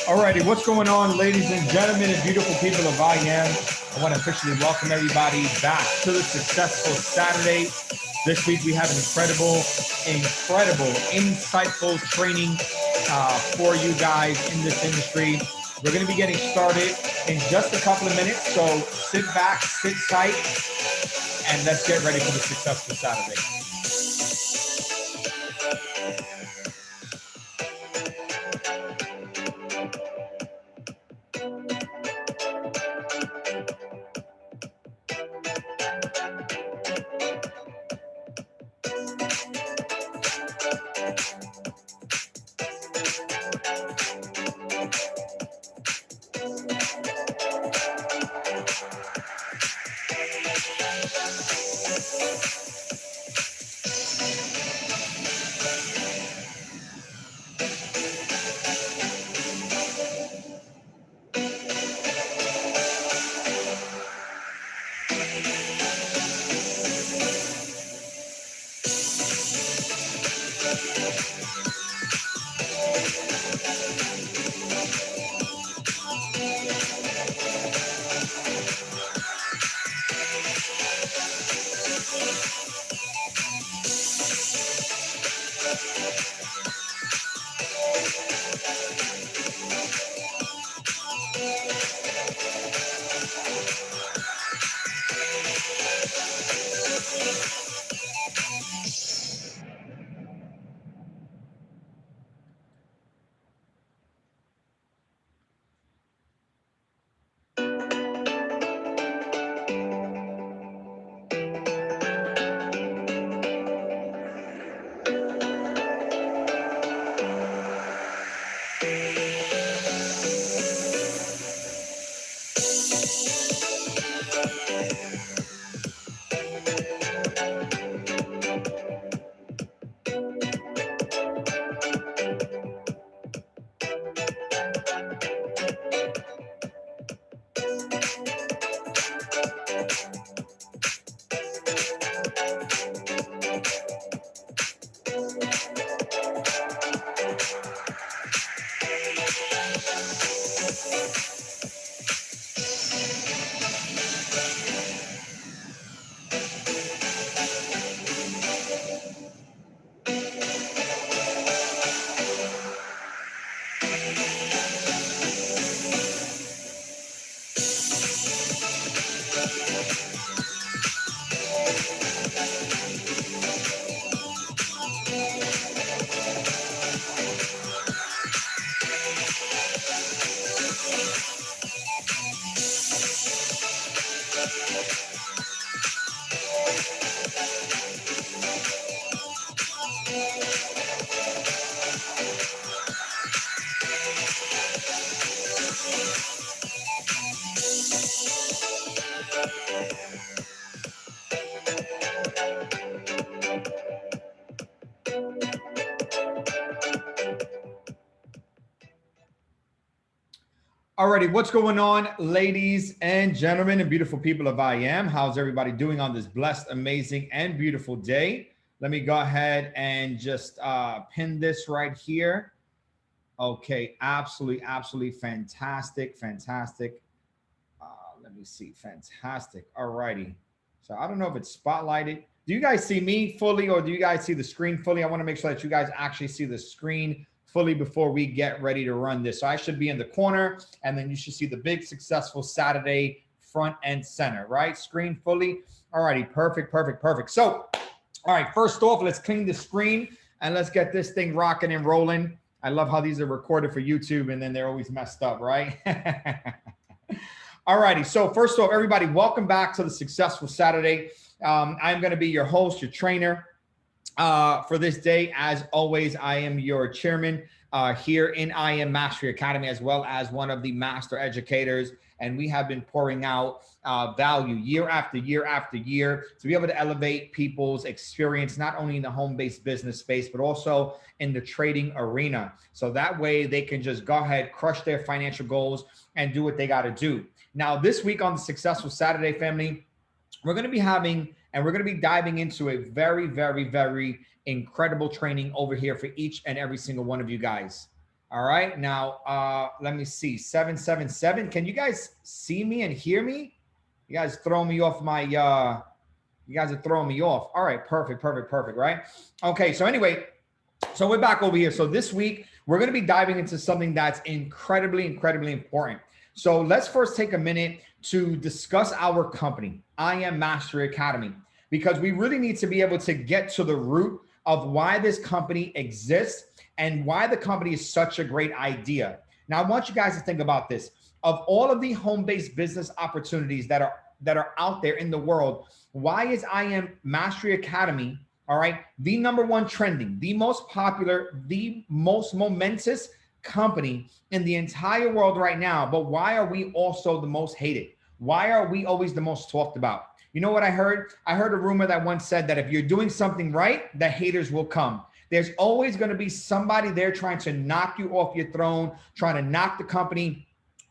Alrighty, what's going on, ladies and gentlemen and beautiful people of I Am? I want to officially welcome everybody back to the Successful Saturday. This week we have an incredible, insightful training for you guys in this industry. We're going to be getting started in just a couple of minutes, so sit back, sit tight, and let's get ready for the Successful Saturday. Alrighty, what's going on, ladies and gentlemen and beautiful people of I Am? How's everybody doing on this blessed, amazing, and beautiful day? Let me go ahead and just pin this right here. Okay, absolutely fantastic. Let me see, fantastic. Alrighty. So I don't know if it's spotlighted. Do you guys see me fully or do you guys see the screen fully? I want to make sure that you guys actually see the screen fully before we get ready to run this. So I should be in the corner and then you should see the big Successful Saturday front and center, right? Screen fully. Alrighty, perfect. So, all right, first off, let's clean the screen and let's get this thing rocking and rolling. I love how these are recorded for YouTube and then they're always messed up, right? Alrighty, so first off, everybody, welcome back to the Successful Saturday. I'm going to be your host, your trainer for this day. As always, I am your chairman here in I Am Mastery Academy, as well as one of the master educators. And we have been pouring out value year after year after year to be able to elevate people's experience, not only in the home-based business space, but also in the trading arena. So that way they can just go ahead, crush their financial goals and do what they got to do. Now, this week on the Successful Saturday, family, we're going to be having, and we're going to be diving into a very incredible training over here for each and every single one of you guys. All right. Now, let me see. 777. Can you guys see me and hear me? You guys throwing me off my, you guys are throwing me off. All right. Perfect. Right. Okay. So anyway, so we're back over here. So this week, we're going to be diving into something that's incredibly important. So let's first take a minute to discuss our company, I Am Mastery Academy, because we really need to be able to get to the root of why this company exists and why the company is such a great idea. Now, I want you guys to think about this. Of all of the home-based business opportunities that are out there in the world, why is I Am Mastery Academy, all right, the number one trending, the most popular, the most momentous company in the entire world right now? But why are we also the most hated? Why are we always the most talked about? You know what I heard? I heard a rumor that once said that if you're doing something right, the haters will come. There's always going to be somebody there trying to knock you off your throne, trying to knock the company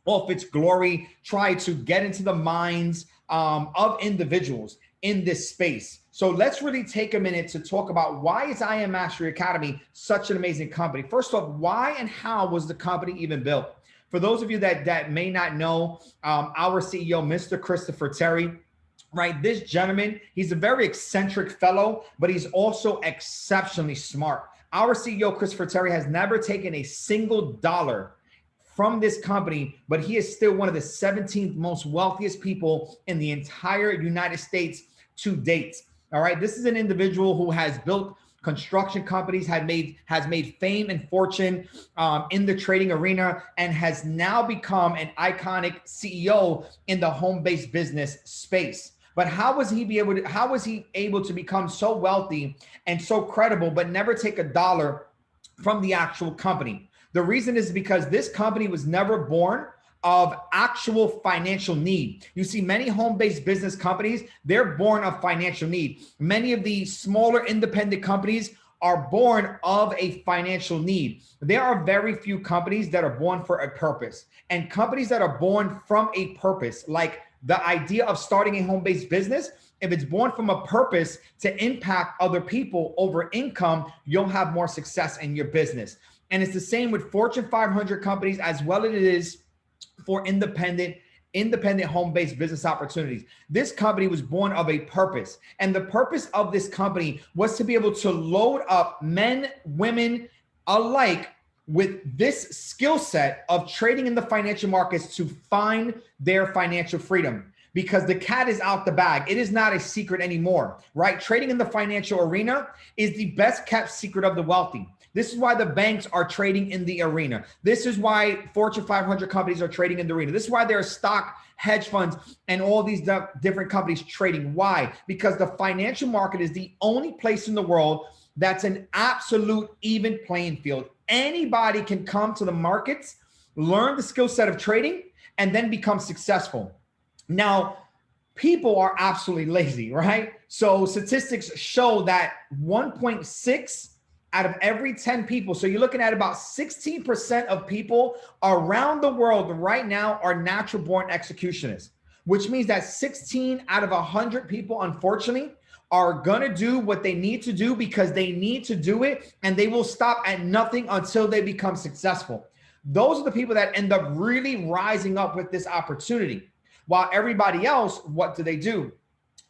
off its glory, try to get into the minds of individuals in this space. So let's really take a minute to talk about why is I Am Mastery Academy such an amazing company. First off, why and how was the company even built? For those of you that may not know, our CEO, Mr. Christopher Terry, right? This gentleman, he's a very eccentric fellow, but he's also exceptionally smart. Our CEO, Christopher Terry, has never taken a single dollar from this company, but he is still one of the 17th most wealthiest people in the entire United States to date. All right. This is an individual who has built construction companies, has made fame and fortune in the trading arena, and has now become an iconic CEO in the home-based business space. But how was he able to become so wealthy and so credible, but never take a dollar from the actual company? The reason is because this company was never born of actual financial need. You see, many home-based business companies, they're born of financial need. Many of the smaller independent companies are born of a financial need. There are very few companies that are born for a purpose. And companies that are born from a purpose, like the idea of starting a home-based business, if it's born from a purpose to impact other people over income, you'll have more success in your business. And it's the same with Fortune 500 companies as well as it is for independent home-based business opportunities. This company was born of a purpose. And the purpose of this company was to be able to load up men, women alike with this skill set of trading in the financial markets to find their financial freedom. Because the cat is out the bag. It is not a secret anymore, right? Trading in the financial arena is the best kept secret of the wealthy. This is why the banks are trading in the arena. This is why Fortune 500 companies are trading in the arena. This is why there are stock hedge funds and all these different companies trading. Why? Because the financial market is the only place in the world that's an absolute even playing field. Anybody can come to the markets, learn the skill set of trading, and then become successful. Now, people are absolutely lazy, right? So statistics show that 1.6 out of every 10 people, so you're looking at about 16% of people around the world right now are natural born executionists, which means that 16 out of 100 people, unfortunately, are gonna do what they need to do because they need to do it, and they will stop at nothing until they become successful. Those are the people that end up really rising up with this opportunity. While everybody else, what do?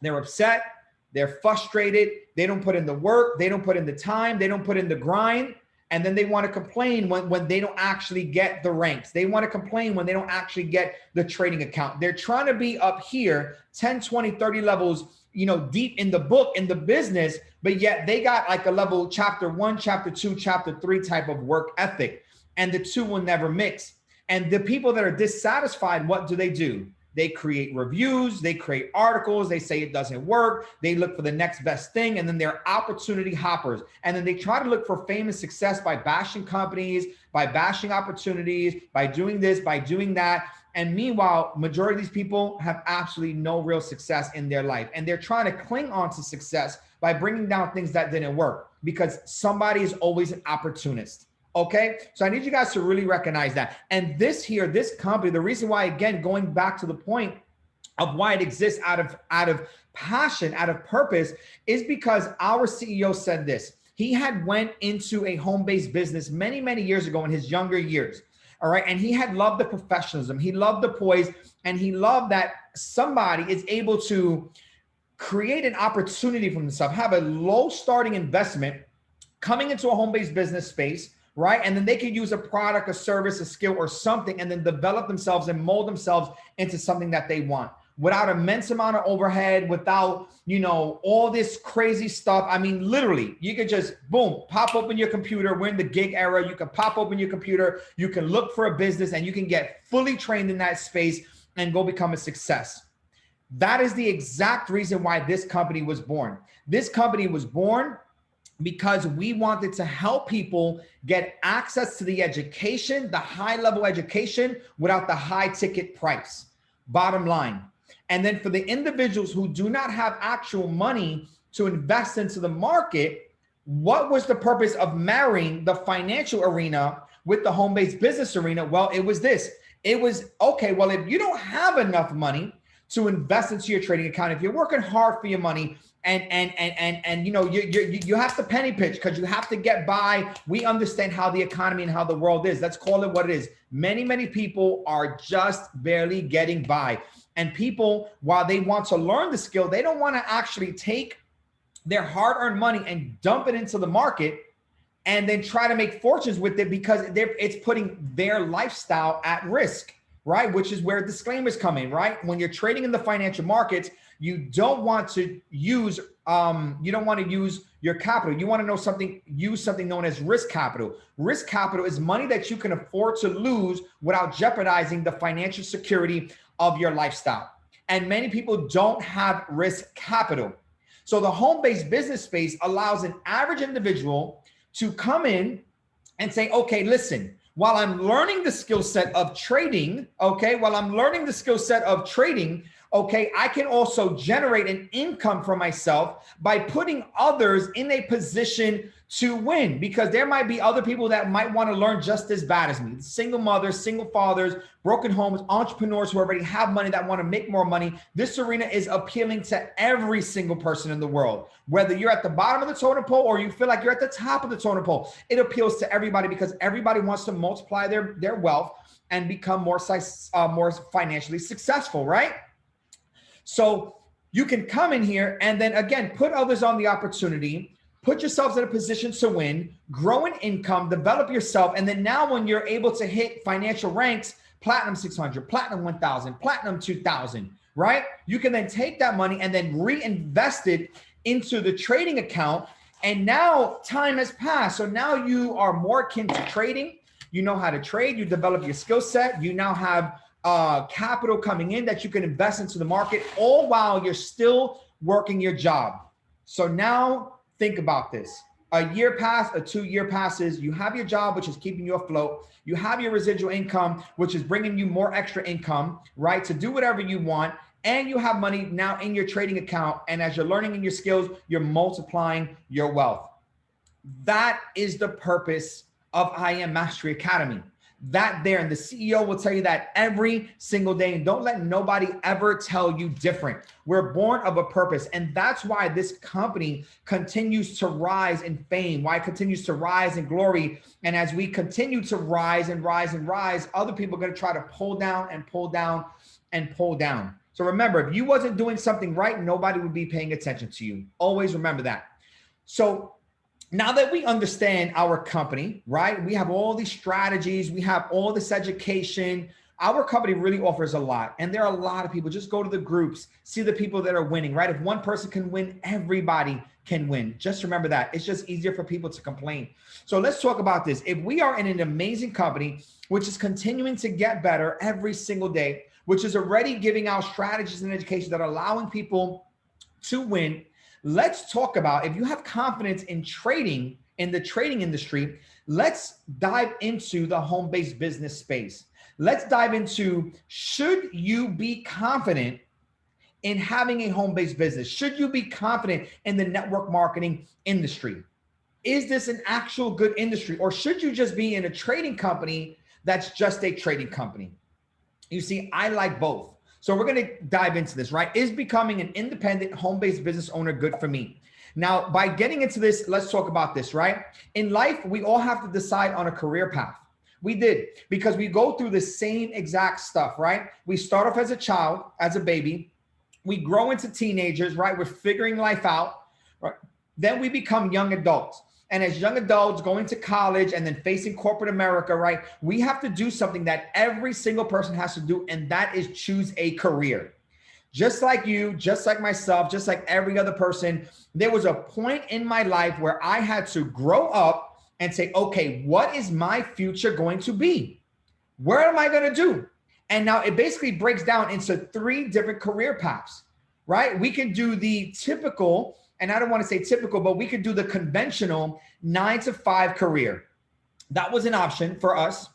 They're upset, they're frustrated, they don't put in the work, they don't put in the time, they don't put in the grind, and then they want to complain when they don't actually get the ranks. They want to complain when they don't actually get the trading account. They're trying to be up here 10, 20, 30 levels, deep in the book, in the business, but yet they got like a level chapter 1, chapter 2, chapter 3 type of work ethic, and the two will never mix. And the people that are dissatisfied, what do? They create reviews, they create articles, they say it doesn't work, they look for the next best thing, and then they're opportunity hoppers. And then they try to look for fame and success by bashing companies, by bashing opportunities, by doing this, by doing that. And meanwhile, majority of these people have absolutely no real success in their life. And they're trying to cling on to success by bringing down things that didn't work, because somebody is always an opportunist. Okay, so I need you guys to really recognize that. And this company, the reason why, again, going back to the point of why it exists out of passion, out of purpose, is because our CEO said this. He had went into a home-based business many, many years ago in his younger years. All right. And he had loved the professionalism. He loved the poise, and he loved that somebody is able to create an opportunity for themselves, have a low starting investment coming into a home-based business space, right? And then they could use a product, a service, a skill, or something, and then develop themselves and mold themselves into something that they want without immense amount of overhead, without, all this crazy stuff. I mean, literally, you could just, boom, pop open your computer. We're in the gig era. You can pop open your computer. You can look for a business, and you can get fully trained in that space and go become a success. That is the exact reason why this company was born. This company was born because we wanted to help people get access to the education, the high level education, without the high ticket price. Bottom line. And then for the individuals who do not have actual money to invest into the market, what was the purpose of marrying the financial arena with the home-based business arena? Well, it was this. It was, okay, well, if you don't have enough money to invest into your trading account, if you're working hard for your money, and you have to penny pitch because you have to get by. We understand how the economy and how the world is. Let's call it what it is. Many people are just barely getting by. And people, while they want to learn the skill, they don't want to actually take their hard-earned money and dump it into the market and then try to make fortunes with it, because it's putting their lifestyle at risk, right? Which is where disclaimers come in, right? When you're trading in the financial markets, you don't want to use your capital. You want to use something known as risk capital. Risk capital is money that you can afford to lose without jeopardizing the financial security of your lifestyle. And many people don't have risk capital. So the home-based business space allows an average individual to come in and say, okay, listen, while I'm learning the skill set of trading, okay, I can also generate an income for myself by putting others in a position to win, because there might be other people that might want to learn just as bad as me. Single mothers, single fathers, broken homes, entrepreneurs who already have money that want to make more money. This arena is appealing to every single person in the world. Whether you're at the bottom of the totem pole or you feel like you're at the top of the totem pole, it appeals to everybody because everybody wants to multiply their wealth and become more financially successful, right? So you can come in here and then again, put others on the opportunity, put yourselves in a position to win, grow in income, develop yourself. And then now when you're able to hit financial ranks, platinum 600, platinum 1000, platinum 2000, right? You can then take that money and then reinvest it into the trading account. And now time has passed. So now you are more akin to trading. You know how to trade, you develop your skill set. You now have capital coming in that you can invest into the market, all while you're still working your job. So now think about this. A year passed, a 2 year passes, you have your job, which is keeping you afloat. You have your residual income, which is bringing you more extra income, right? To do whatever you want. And you have money now in your trading account. And as you're learning in your skills, you're multiplying your wealth. That is the purpose of I Am Mastery Academy. That there, and the CEO will tell you that every single day. And don't let nobody ever tell you different. We're born of a purpose. And that's why this company continues to rise in fame, why it continues to rise in glory. And as we continue to rise and rise and rise, other people are going to try to pull down and pull down and pull down. So remember, if you wasn't doing something right, nobody would be paying attention to you. Always remember that. So now that we understand our company, right? We have all these strategies, we have all this education. Our company really offers a lot. And there are a lot of people. Just go to the groups, see the people that are winning, right? If one person can win, everybody can win. Just remember that. It's just easier for people to complain. So let's talk about this. If we are in an amazing company, which is continuing to get better every single day, which is already giving out strategies and education that are allowing people to win, let's talk about, if you have confidence in trading, in the trading industry, let's dive into the home-based business space. Let's dive into, should you be confident in having a home-based business? Should you be confident in the network marketing industry? Is this an actual good industry? Or should you just be in a trading company that's just a trading company? You see, I like both. So we're going to dive into this, right? Is becoming an independent home-based business owner good for me? Now, by getting into this, let's talk about this, right? In life, we all have to decide on a career path. We did, because we go through the same exact stuff, right? We start off as a child, as a baby. We grow into teenagers, right? We're figuring life out, right? Then we become young adults. And as young adults going to college and then facing corporate America, right? We have to do something that every single person has to do, and that is choose a career. Just like you, just like myself, just like every other person, there was a point in my life where I had to grow up and say, okay, what is my future going to be? Where am I going to do? And now it basically breaks down into 3 different career paths, right? We can do the typical, and I don't want to say typical, but we could do the conventional 9-to-5 career. That was an option for us.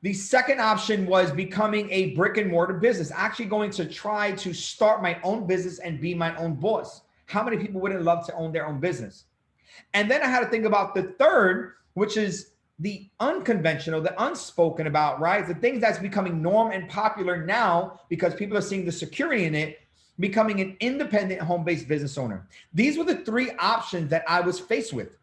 The second option was becoming a brick and mortar business, actually going to try to start my own business and be my own boss. How many people wouldn't love to own their own business? And then I had to think about the third, which is the unconventional, the unspoken about, right? The things that's becoming norm and popular now because people are seeing the security in it, becoming an independent home-based business owner. These were the 3 options that I was faced with.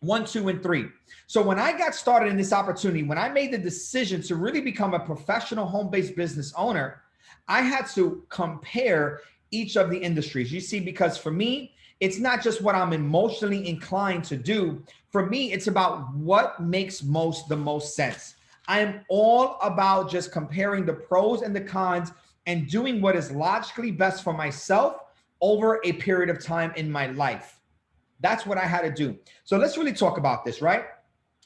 1, 2, and 3. So when I got started in this opportunity, when I made the decision to really become a professional home-based business owner, I had to compare each of the industries. You see, because for me, it's not just what I'm emotionally inclined to do. For me, it's about what makes the most sense. I am all about just comparing the pros and the cons and doing what is logically best for myself over a period of time in my life. That's what I had to do. So let's really talk about this, right?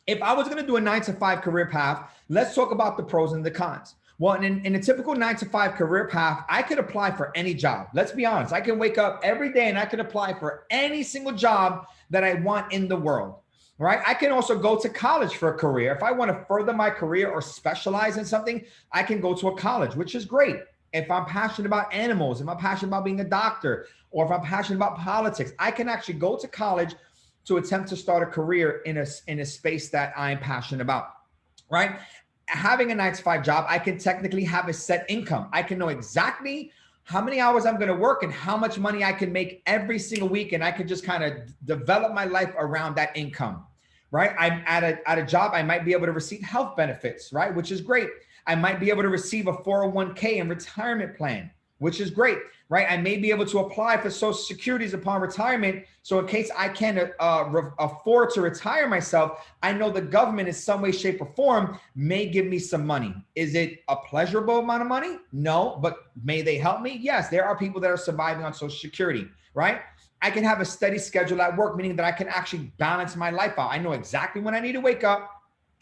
If I was going to do a 9-to-5 career path, let's talk about the pros and the cons. Well, in a typical 9-to-5 career path, I could apply for any job. Let's be honest. I can wake up every day and I can apply for any single job that I want in the world, right? I can also go to college for a career. If I want to further my career or specialize in something, I can go to a college, which is great. If I'm passionate about animals, if I'm passionate about being a doctor, or if I'm passionate about politics, I can actually go to college to attempt to start a career in a space that I'm passionate about, right? Having a 9-to-5 job, I can technically have a set income. I can know exactly how many hours I'm going to work and how much money I can make every single week. And I can just kind of develop my life around that income, right? I'm at a job, I might be able to receive health benefits, right? Which is great. I might be able to receive a 401k and retirement plan, which is great, right? I may be able to apply for Social Securities upon retirement. So in case I can't afford to retire myself, I know the government in some way, shape, or form may give me some money. Is it a pleasurable amount of money? No, but may they help me? Yes, there are people that are surviving on Social Security, right? I can have a steady schedule at work, meaning that I can actually balance my life out. I know exactly when I need to wake up,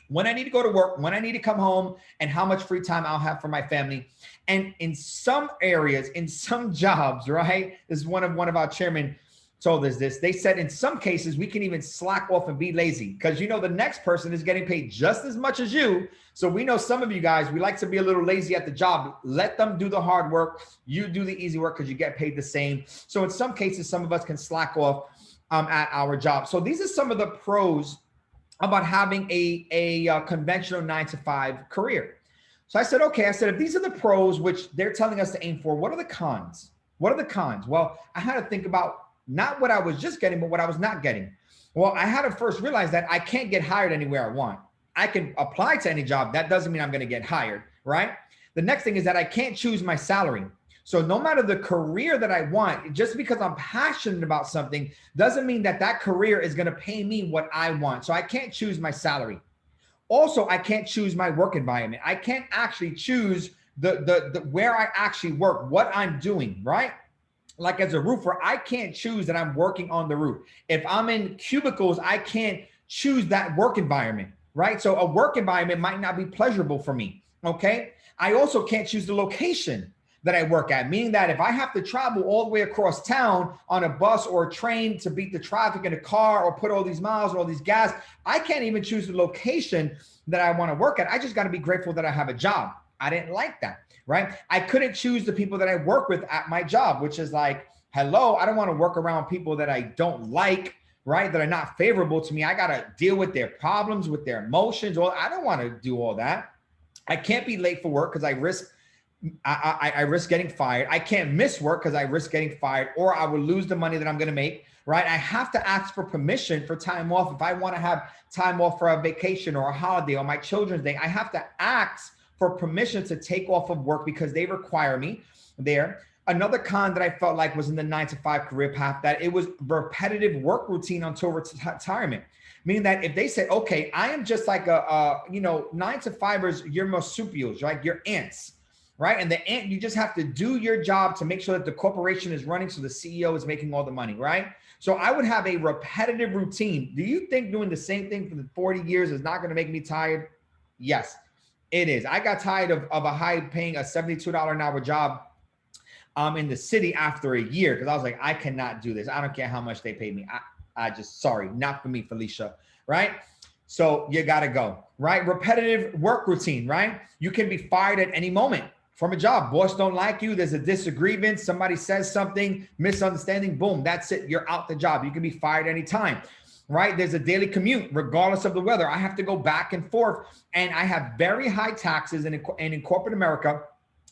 when I need to go to work, when I need to come home, and how much free time I'll have for my family. And in some areas, in some jobs, right? This is one of our chairmen told us this. They said in some cases, we can even slack off and be lazy because the next person is getting paid just as much as you. So we know some of you guys, we like to be a little lazy at the job. Let them do the hard work. You do the easy work because you get paid the same. So in some cases, some of us can slack off at our job. So these are some of the pros about having a conventional 9-to-5 career. So I said, okay, if these are the pros, which they're telling us to aim for, what are the cons? What are the cons? Well, I had to think about not what I was just getting, but what I was not getting. Well, I had to first realize that I can't get hired anywhere I want. I can apply to any job. That doesn't mean I'm going to get hired, right? The next thing is that I can't choose my salary. So no matter the career that I want, just because I'm passionate about something doesn't mean that that career is going to pay me what I want. So I can't choose my salary. Also, I can't choose my work environment. I can't actually choose the where I actually work, what I'm doing, right? Like as a roofer, I can't choose that I'm working on the roof. If I'm in cubicles, I can't choose that work environment, right? So a work environment might not be pleasurable for me, okay? I also can't choose the location that I work at, meaning that if I have to travel all the way across town on a bus or a train to beat the traffic in a car or put all these miles or all these gas, I can't even choose the location that I want to work at. I just got to be grateful that I have a job. I didn't like that, right? I couldn't choose the people that I work with at my job, which is like, hello, I don't want to work around people that I don't like, right? That are not favorable to me. I got to deal with their problems, with their emotions. Well, I don't want to do all that. I can't be late for work because I risk getting fired. I can't miss work because I risk getting fired, or I will lose the money that I'm going to make. right? I have to ask for permission for time off. If I want to have time off for a vacation or a holiday or my children's day, I have to ask for permission to take off of work because they require me there. Another con that I felt like was in the 9-to-5 career path, that it was repetitive work routine until retirement. Meaning that if they said, okay, I am just like 9-to-5ers, you're marsupials, right? You're ants, right? And the ant, you just have to do your job to make sure that the corporation is running so the CEO is making all the money, right? So I would have a repetitive routine. Do you think doing the same thing for the 40 years is not going to make me tired? Yes, it is. I got tired of a high paying, a $72 an hour job in the city after a year, because I was like, I cannot do this. I don't care how much they pay me. I just, sorry, not for me, Felicia, right? So you got to go, right? Repetitive work routine, right? You can be fired at any moment from a job. Boss don't like you. There's a disagreement. Somebody says something, misunderstanding, boom, that's it. You're out the job. You can be fired anytime, right? There's a daily commute, regardless of the weather. I have to go back and forth, and I have very high taxes. And in corporate America,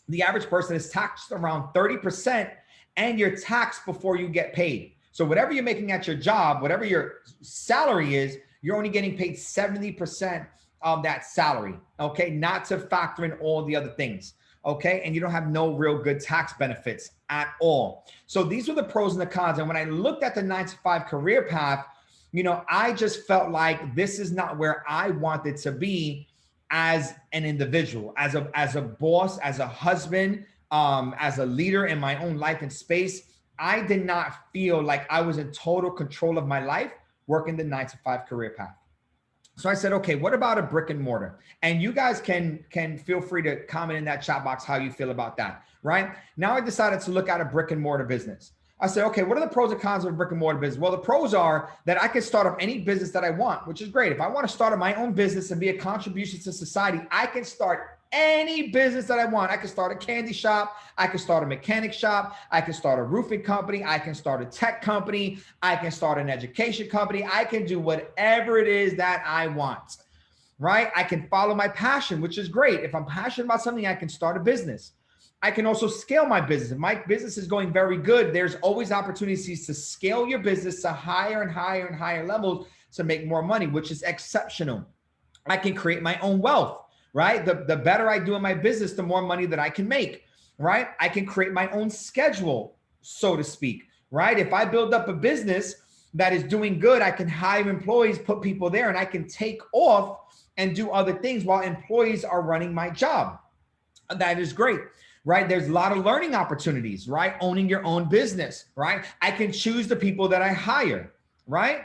the average person is taxed around 30%, and you're taxed before you get paid. So whatever you're making at your job, whatever your salary is, you're only getting paid 70% of that salary, okay? Not to factor in all the other things, okay? And you don't have no real good tax benefits at all. So these were the pros and the cons. And when I looked at the 9-to-5 career path, I just felt like this is not where I wanted to be as an individual, as a boss, as a husband, as a leader in my own life and space. I did not feel like I was in total control of my life working the 9-to-5 career path. So I said, okay, what about a brick and mortar? And you guys can feel free to comment in that chat box how you feel about that, right? Now I decided to look at a brick and mortar business. I said, okay, what are the pros and cons of a brick and mortar business? Well, the pros are that I can start up any business that I want, which is great. If I want to start up my own business and be a contribution to society, I can start any business that I want. I can start a candy shop. I can start a mechanic shop. I can start a roofing company. I can start a tech company. I can start an education company. I can do whatever it is that I want, right? I can follow my passion, which is great. If I'm passionate about something, I can start a business. I can also scale my business. If my business is going very good, there's always opportunities to scale your business to higher and higher and higher levels to make more money, which is exceptional. I can create my own wealth, right? The better I do in my business, the more money that I can make, right? I can create my own schedule, so to speak, right? If I build up a business that is doing good, I can hire employees, put people there, and I can take off and do other things while employees are running my job. That is great. Right? There's a lot of learning opportunities, right? Owning your own business, right? I can choose the people that I hire, right?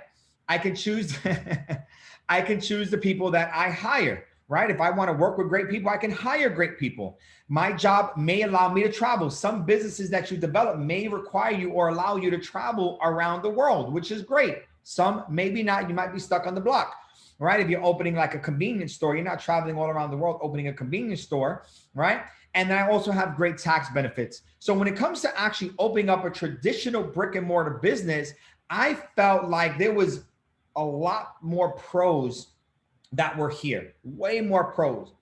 I can choose the people that I hire, right? If I want to work with great people, I can hire great people. My job may allow me to travel. Some businesses that you develop may require you or allow you to travel around the world, which is great. Some maybe not. You might be stuck on the block, right? If you're opening like a convenience store, you're not traveling all around the world opening a convenience store, right? And then I also have great tax benefits. So when it comes to actually opening up a traditional brick and mortar business, I felt like there was a lot more pros that were here, way more pros.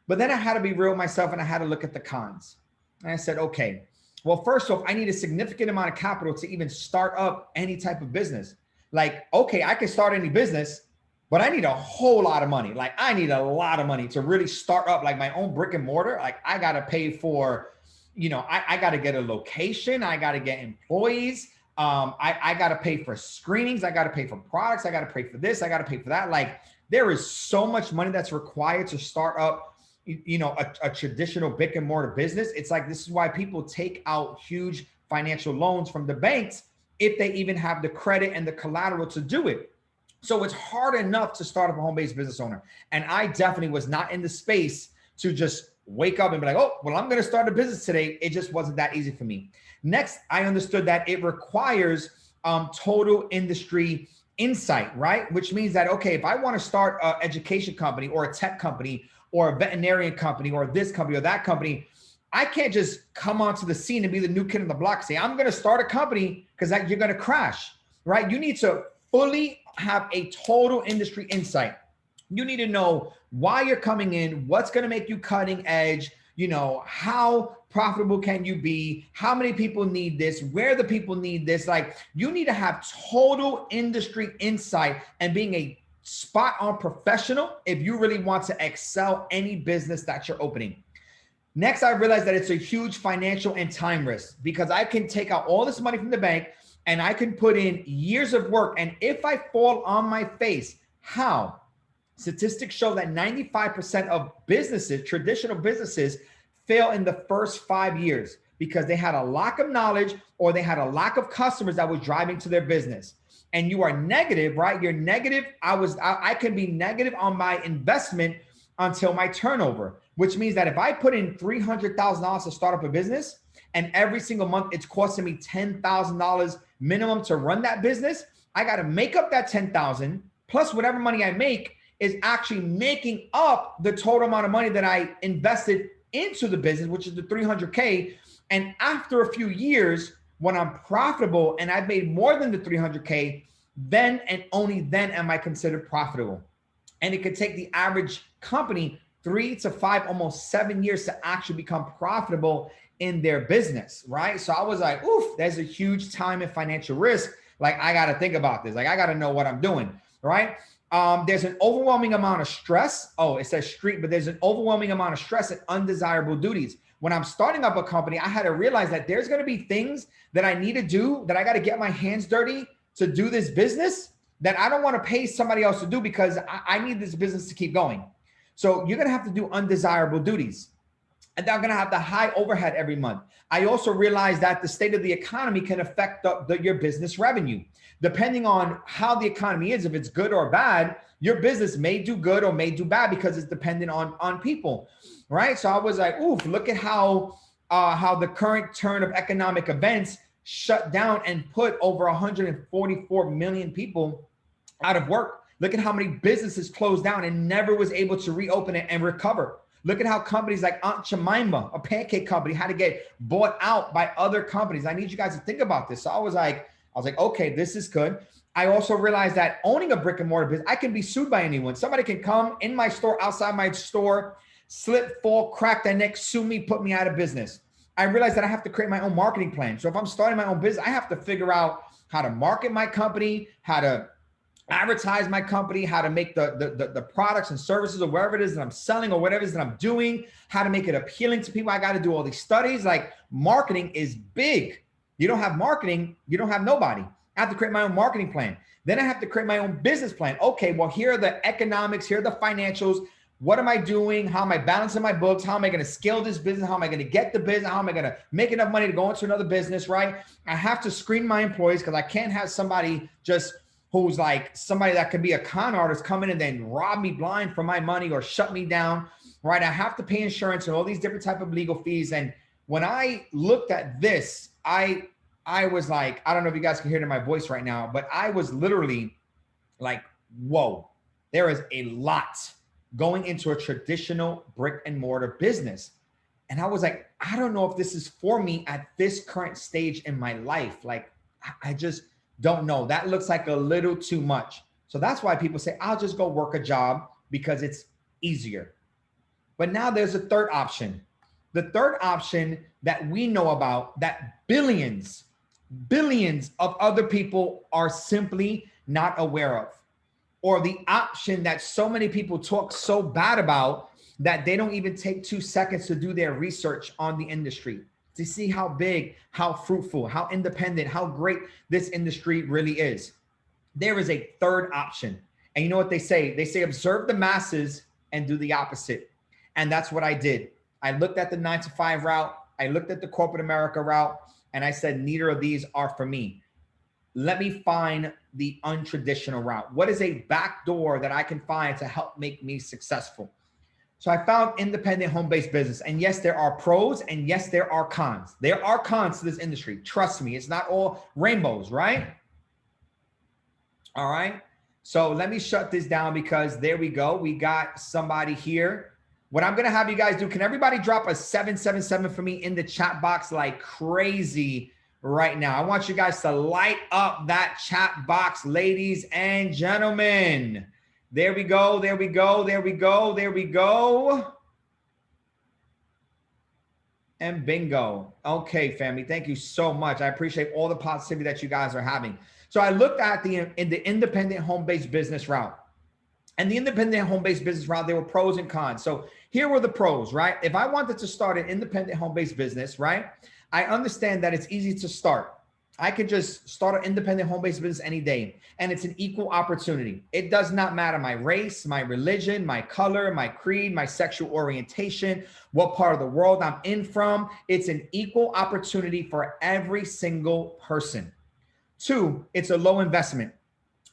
But then I had to be real with myself and I had to look at the cons. And I said, okay, well, first off, I need a significant amount of capital to even start up any type of business. Like, okay, I can start any business, but I need a whole lot of money. Like I need a lot of money to really start up like my own brick and mortar. Like I got to pay for, I got to get a location. I got to get employees. I got to pay for screenings. I got to pay for products. I got to pay for this. I got to pay for that. Like there is so much money that's required to start up, a traditional brick and mortar business. It's like, this is why people take out huge financial loans from the banks if they even have the credit and the collateral to do it. So it's hard enough to start up a home-based business owner. And I definitely was not in the space to just wake up and be like, oh, well, I'm going to start a business today. It just wasn't that easy for me. Next, I understood that it requires total industry insight, right? Which means that, okay, if I want to start an education company or a tech company or a veterinarian company or this company or that company, I can't just come onto the scene and be the new kid on the block, say, I'm going to start a company, because you're going to crash, right? You need to fully have a total industry insight. You need to know why you're coming in, what's going to make you cutting edge, how profitable can you be? How many people need this? Where the people need this? Like, you need to have total industry insight and being a spot on professional if you really want to excel any business that you're opening. Next, I realized that it's a huge financial and time risk because I can take out all this money from the bank and I can put in years of work. And if I fall on my face, how? Statistics show that 95% of businesses, traditional businesses, fail in the first 5 years because they had a lack of knowledge or they had a lack of customers that was driving to their business. And you are negative, right? You're negative. I can be negative on my investment until my turnover, which means that if I put in $300,000 to start up a business and every single month it's costing me $10,000 minimum to run that business, I got to make up that $10,000 plus whatever money I make is actually making up the total amount of money that I invested into the business, which is the $300K. And after a few years, when I'm profitable and I've made more than the $300K, then and only then am I considered profitable. And it could take the average company 3 to 5, almost 7 years to actually become profitable in their business, right? So I was like, oof, there's a huge time and financial risk. Like, I got to think about this. Like, I got to know what I'm doing, right? There's an overwhelming amount of stress. Oh, it says street, but there's an overwhelming amount of stress and undesirable duties. When I'm starting up a company, I had to realize that there's going to be things that I need to do, that I got to get my hands dirty to do this business, that I don't want to pay somebody else to do because I need this business to keep going. So you're going to have to do undesirable duties. And they're going to have the high overhead every month. I also realized that the state of the economy can affect your business revenue. Depending on how the economy is, if it's good or bad, your business may do good or may do bad because it's dependent on people, right? So I was like, oof, look at how the current turn of economic events shut down and put over 144 million people out of work. Look at how many businesses closed down and never was able to reopen it and recover. Look at how companies like Aunt Jemima, a pancake company, had to get bought out by other companies. I need you guys to think about this. So I was like, okay, this is good. I also realized that owning a brick and mortar business, I can be sued by anyone. Somebody can come in my store, outside my store, slip, fall, crack their neck, sue me, put me out of business. I realized that I have to create my own marketing plan. So if I'm starting my own business, I have to figure out how to market my company, how to advertise my company, how to make the products and services or whatever it is that I'm selling or whatever it is that I'm doing, how to make it appealing to people. I got to do all these studies. Like, marketing is big. You don't have marketing, you don't have nobody. I have to create my own marketing plan. Then I have to create my own business plan. Okay, well, here are the economics, here are the financials. What am I doing? How am I balancing my books? How am I going to scale this business? How am I going to get the business? How am I going to make enough money to go into another business, right? I have to screen my employees because I can't have somebody just who's like somebody that could be a con artist come in and then rob me blind for my money or shut me down, right? I have to pay insurance and all these different type of legal fees. And when I looked at this, I was like, I don't know if you guys can hear it in my voice right now, but I was literally like, whoa, there is a lot going into a traditional brick and mortar business. And I was like, I don't know if this is for me at this current stage in my life. Like, I just don't know. That looks like a little too much. So that's why people say, I'll just go work a job because it's easier. But now there's a third option. The third option that we know about, that billions of other people are simply not aware of, or the option that so many people talk so bad about that they don't even take 2 seconds to do their research on the industry to see how big, how fruitful, how independent, how great this industry really is. There is a third option. And you know what they say? They say, observe the masses and do the opposite. And that's what I did. I looked at the 9-to-5 route. I looked at the corporate America route, and I said, neither of these are for me. Let me find the untraditional route. What is a back door that I can find to help make me successful? So I found independent home-based business. And yes, there are pros, and yes, there are cons. There are cons to this industry. Trust me, it's not all rainbows, right? All right. So let me shut this down because there we go. We got somebody here. What I'm going to have you guys do, can everybody drop a 777 for me in the chat box like crazy right now? I want you guys to light up that chat box, ladies and gentlemen. There we go. There we go. There we go. There we go. and bingo. Okay, family, thank you so much. I appreciate all the positivity that you guys are having. So I looked at the independent home-based business route. And the independent home-based business route, there were pros and cons. So here were the pros, right? If I wanted to start an independent home-based business, right? I understand that it's easy to start. I could just start an independent home-based business any day, and it's an equal opportunity. It does not matter my race, my religion, my color, my creed, my sexual orientation, what part of the world I'm in from. It's an equal opportunity for every single person. 2, it's a low investment,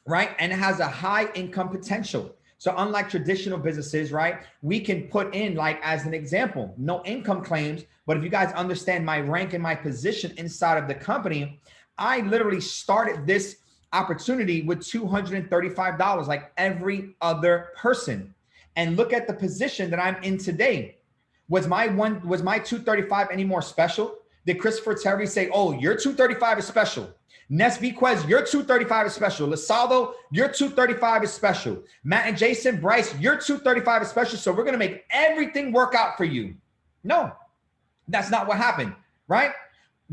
right? And it has a high income potential. So unlike traditional businesses, right, we can put in, like, as an example, no income claims. But if you guys understand my rank and my position inside of the company, I literally started this opportunity with $235, like every other person. And look at the position that I'm in today. Was my 235 any more special? Did Christopher Terry say, oh, your 235 is special? Nes Viquez, your 235 is special. Lasaldo, your 235 is special. Matt and Jason, Bryce, your 235 is special. So we're going to make everything work out for you. No, that's not what happened, right?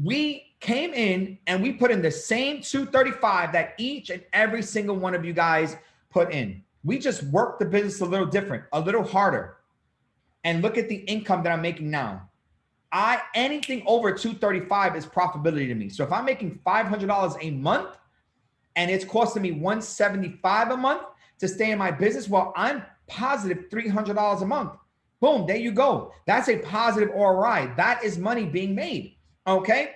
We came in and we put in the same 235 that each and every single one of you guys put in. We just worked the business a little different, a little harder. And look at the income that I'm making now. Anything over 235 is profitability to me. So if I'm making $500 a month and it's costing me $175 a month to stay in my business, well, I'm positive $300 a month. Boom, there you go. That's a positive ROI. That is money being made. Okay.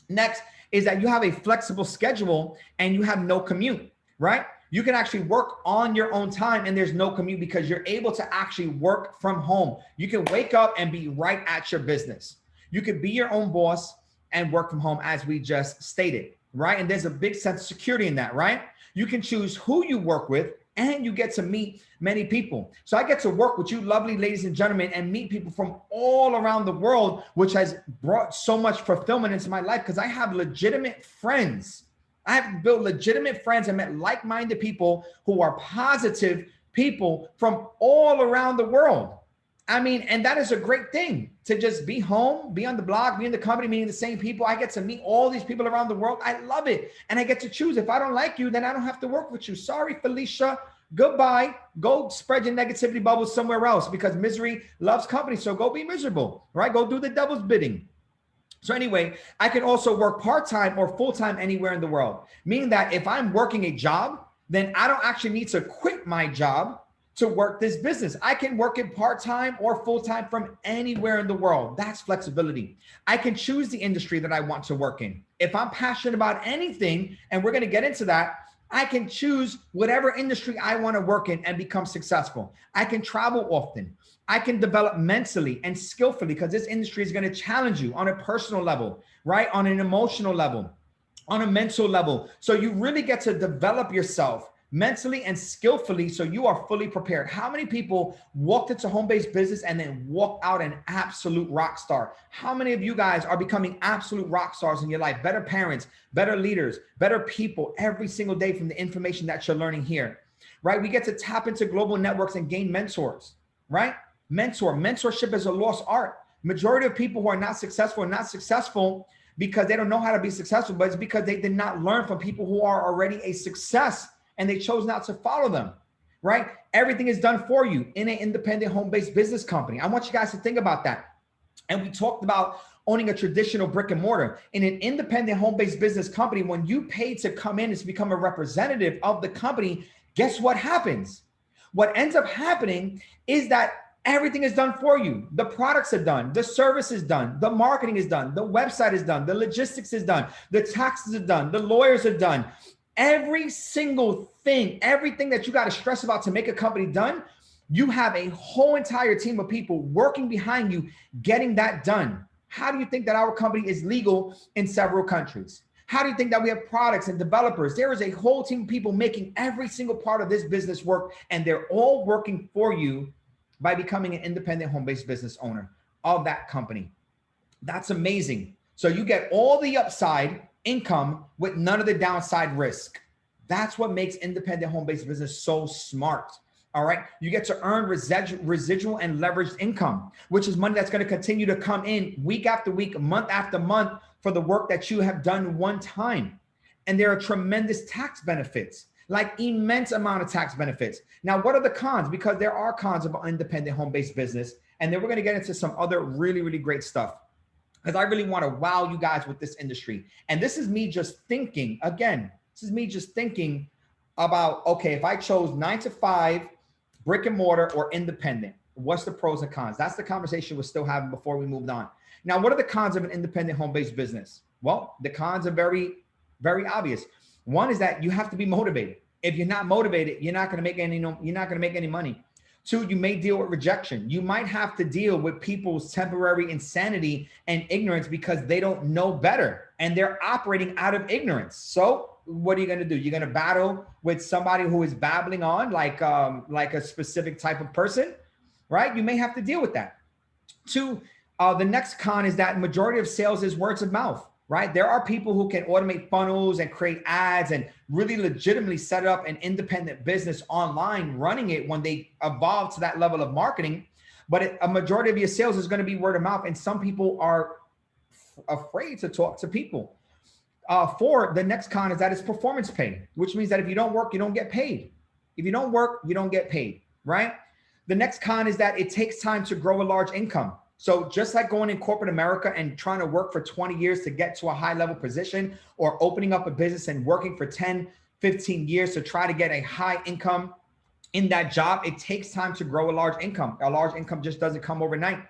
Next is that you have a flexible schedule and you have no commute, right? You can actually work on your own time and there's no commute because you're able to actually work from home. You can wake up and be right at your business. You could be your own boss and work from home, as we just stated, right? And there's a big sense of security in that, right? You can choose who you work with and you get to meet many people. So I get to work with you lovely ladies and gentlemen and meet people from all around the world, which has brought so much fulfillment into my life because I have legitimate friends. I have built legitimate friends and met like-minded people who are positive people from all around the world. I mean, and that is a great thing to just be home, be on the block, be in the company, meeting the same people. I get to meet all these people around the world. I love it. And I get to choose. If I don't like you, then I don't have to work with you. Sorry, Felicia. Goodbye. Go spread your negativity bubbles somewhere else because misery loves company. So go be miserable, right? Go do the devil's bidding. So anyway, I can also work part-time or full-time anywhere in the world, meaning that if I'm working a job, then I don't actually need to quit my job to work this business. I can work it part-time or full-time from anywhere in the world. That's flexibility. I can choose the industry that I want to work in. If I'm passionate about anything, and we're going to get into that, I can choose whatever industry I want to work in and become successful. I can travel often. I can develop mentally and skillfully because this industry is going to challenge you on a personal level, right? On an emotional level, on a mental level. So you really get to develop yourself mentally and skillfully so you are fully prepared. How many people walked into home-based business and then walked out an absolute rock star? How many of you guys are becoming absolute rock stars in your life? Better parents, better leaders, better people every single day from the information that you're learning here, right? We get to tap into global networks and gain mentors, right? Mentorship is a lost art. Majority of people who are not successful because they don't know how to be successful, but it's because they did not learn from people who are already a success and they chose not to follow them, right? Everything is done for you in an independent home-based business company. I want you guys to think about that. And we talked about owning a traditional brick and mortar. In an independent home-based business company, when you pay to come in and to become a representative of the company, guess what happens? What ends up happening is that everything is done for you. The products are done. The service is done. The marketing is done. The website is done. The logistics is done. The taxes are done. The lawyers are done. Every single thing, everything that you got to stress about to make a company done, you have a whole entire team of people working behind you, getting that done. How do you think that our company is legal in several countries? How do you think that we have products and developers? There is a whole team of people making every single part of this business work, and they're all working for you by becoming an independent home-based business owner of that company. That's amazing. So you get all the upside income with none of the downside risk. That's what makes independent home-based business so smart. All right. You get to earn residual and leveraged income, which is money that's going to continue to come in week after week, month after month for the work that you have done one time. And there are tremendous tax benefits, like immense amount of tax benefits. Now, what are the cons? Because there are cons of independent home-based business. And then we're going to get into some other really, really great stuff, because I really want to wow you guys with this industry. And this is me just thinking, again, this is me just thinking about, okay, if I chose 9 to 5, brick and mortar or independent, what's the pros and cons? That's the conversation we're still having before we moved on. Now, what are the cons of an independent home-based business? Well, the cons are very, very obvious. One is that you have to be motivated. If you're not motivated, you're not going to make any money. 2, you may deal with rejection. You might have to deal with people's temporary insanity and ignorance because they don't know better and they're operating out of ignorance. So what are you going to do? You're going to battle with somebody who is babbling on like a specific type of person, right? You may have to deal with that. 2, the next con is that majority of sales is words of mouth, right? There are people who can automate funnels and create ads and really legitimately set up an independent business online, running it when they evolve to that level of marketing. But a majority of your sales is going to be word of mouth. And some people are afraid to talk to people. 4, the next con is that it's performance pay, which means that if you don't work, you don't get paid. If you don't work, you don't get paid, right? The next con is that it takes time to grow a large income. So just like going in corporate America and trying to work for 20 years to get to a high level position, or opening up a business and working for 10, 15 years to try to get a high income in that job, it takes time to grow a large income. A large income just doesn't come overnight.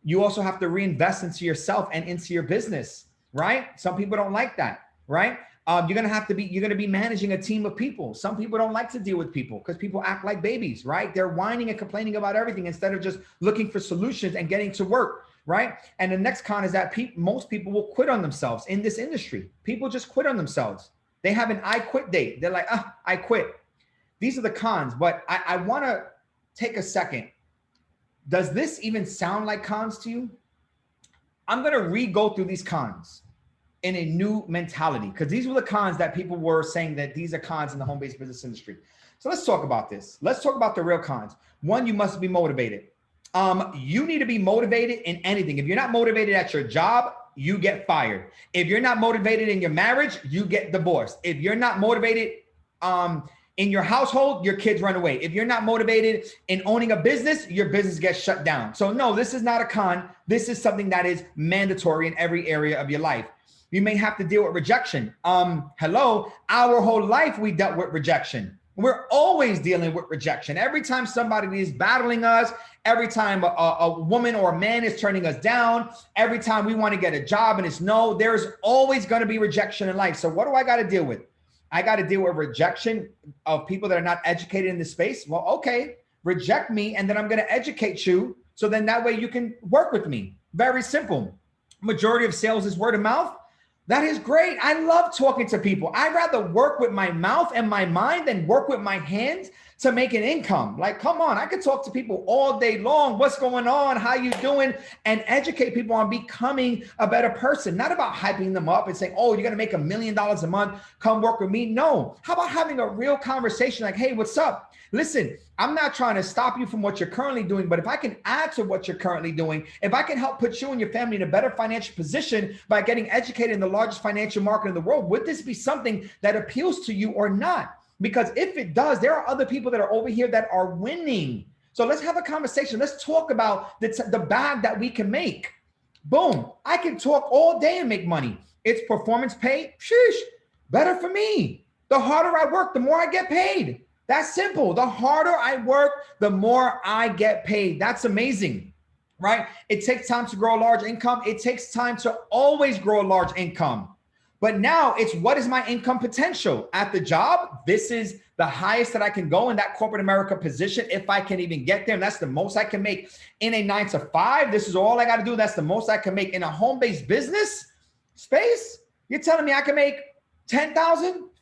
You also have to reinvest into yourself and into your business, right? Some people don't like that, right? You're going to be managing a team of people. Some people don't like to deal with people because people act like babies, right? They're whining and complaining about everything instead of just looking for solutions and getting to work, right? And the next con is that most people will quit on themselves in this industry. People just quit on themselves. They have an I quit date. They're like, I quit. These are the cons, but I want to take a second. Does this even sound like cons to you? I'm going to re-go through these cons in a new mentality, because these were the cons that people were saying that these are cons in the home-based business industry. So let's talk about this. Let's talk about the real cons. 1, you must be motivated. You need to be motivated in anything. If you're not motivated at your job, you get fired. If you're not motivated in your marriage, you get divorced. If you're not motivated in your household, your kids run away. If you're not motivated in owning a business, your business gets shut down. So no, this is not a con. This is something that is mandatory in every area of your life. You may have to deal with rejection. Hello, our whole life we dealt with rejection. We're always dealing with rejection. Every time somebody is battling us, every time a woman or a man is turning us down, every time we want to get a job and it's no, there's always going to be rejection in life. So what do I got to deal with? I got to deal with rejection of people that are not educated in this space. Well, okay, reject me, and then I'm going to educate you. So then that way you can work with me. Very simple. Majority of sales is word of mouth. That is great. I love talking to people. I'd rather work with my mouth and my mind than work with my hands to make an income. Like, come on, I could talk to people all day long. What's going on? How you doing? And educate people on becoming a better person. Not about hyping them up and saying, oh, you're going to make $1 million a month. Come work with me. No. How about having a real conversation like, hey, what's up? Listen, I'm not trying to stop you from what you're currently doing, but if I can add to what you're currently doing, if I can help put you and your family in a better financial position by getting educated in the largest financial market in the world, would this be something that appeals to you or not? Because if it does, there are other people that are over here that are winning. So let's have a conversation. Let's talk about the bag that we can make. Boom. I can talk all day and make money. It's performance pay. Sheesh. Better for me. The harder I work, the more I get paid. That's simple. The harder I work, the more I get paid. That's amazing, right? It takes time to grow a large income. It takes time to always grow a large income. But now it's, what is my income potential at the job? This is the highest that I can go in that corporate America position, if I can even get there. And that's the most I can make in a 9 to 5. This is all I got to do. That's the most I can make in a home-based business space. You're telling me I can make $10,000,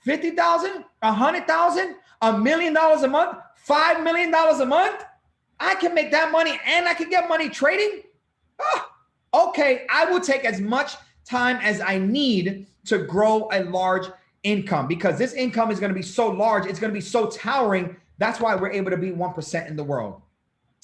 $50,000, $100,000, $1 million a month, $5 million a month? I can make that money and I can get money trading? Oh, okay, I will take as much time as I need to grow a large income, because this income is going to be so large, it's going to be so towering That's why we're able to be 1% in the world.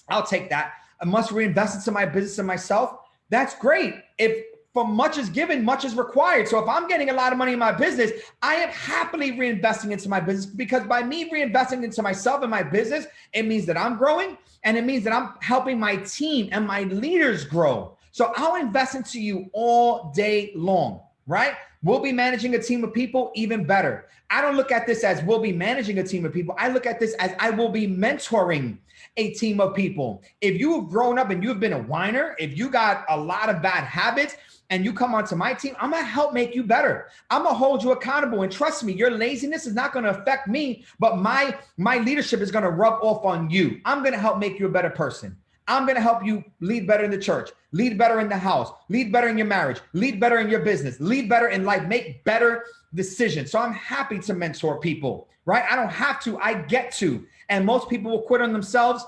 I'll take that. I must reinvest into my business and myself. That's great. If for much is given, much is required. So if I'm getting a lot of money in my business, I am happily reinvesting into my business, because by me reinvesting into myself and my business, it means that I'm growing, and it means that I'm helping my team and my leaders grow. So I'll invest into you all day long, right? We'll be managing a team of people, even better. I don't look at this as we'll be managing a team of people. I look at this as I will be mentoring a team of people. If you have grown up and you've been a whiner, if you got a lot of bad habits and you come onto my team, I'm gonna help make you better. I'm gonna hold you accountable. And trust me, your laziness is not gonna affect me, but my leadership is gonna rub off on you. I'm gonna help make you a better person. I'm going to help you lead better in the church, lead better in the house, lead better in your marriage, lead better in your business, lead better in life, make better decisions. So I'm happy to mentor people, right? I don't have to, I get to. And most people will quit on themselves,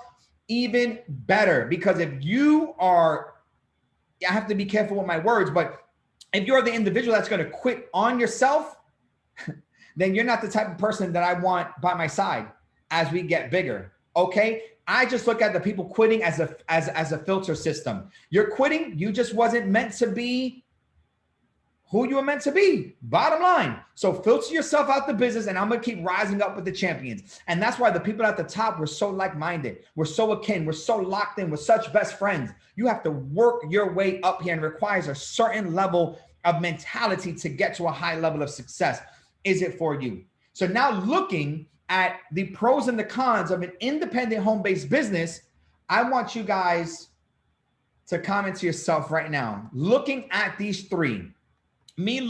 even better. Because if you are, I have to be careful with my words, but if you're the individual that's going to quit on yourself, then you're not the type of person that I want by my side as we get bigger. Okay. I just look at the people quitting as a filter system. You're quitting. You just wasn't meant to be who you were meant to be. Bottom line. So filter yourself out the business, and I'm going to keep rising up with the champions. And that's why the people at the top were so like-minded. We're so akin. We're so locked in. We're such best friends. You have to work your way up here, and it requires a certain level of mentality to get to a high level of success. Is it for you? So now looking at the pros and the cons of an independent home-based business, I want you guys to comment to yourself right now, looking at these three, 9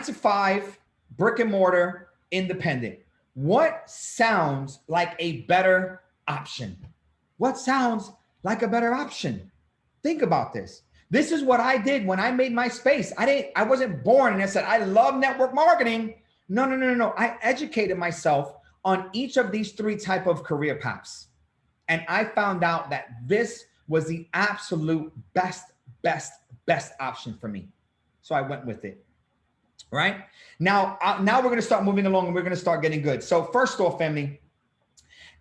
to 5, brick and mortar, independent. What sounds like a better option? What sounds like a better option? Think about this. This is what I did when I made my space. I wasn't born and I said, I love network marketing. No. I educated myself on each of these 3 type of career paths. And I found out that this was the absolute best option for me. So I went with it, right? Now we're going to start moving along, and we're going to start getting good. So first off, family,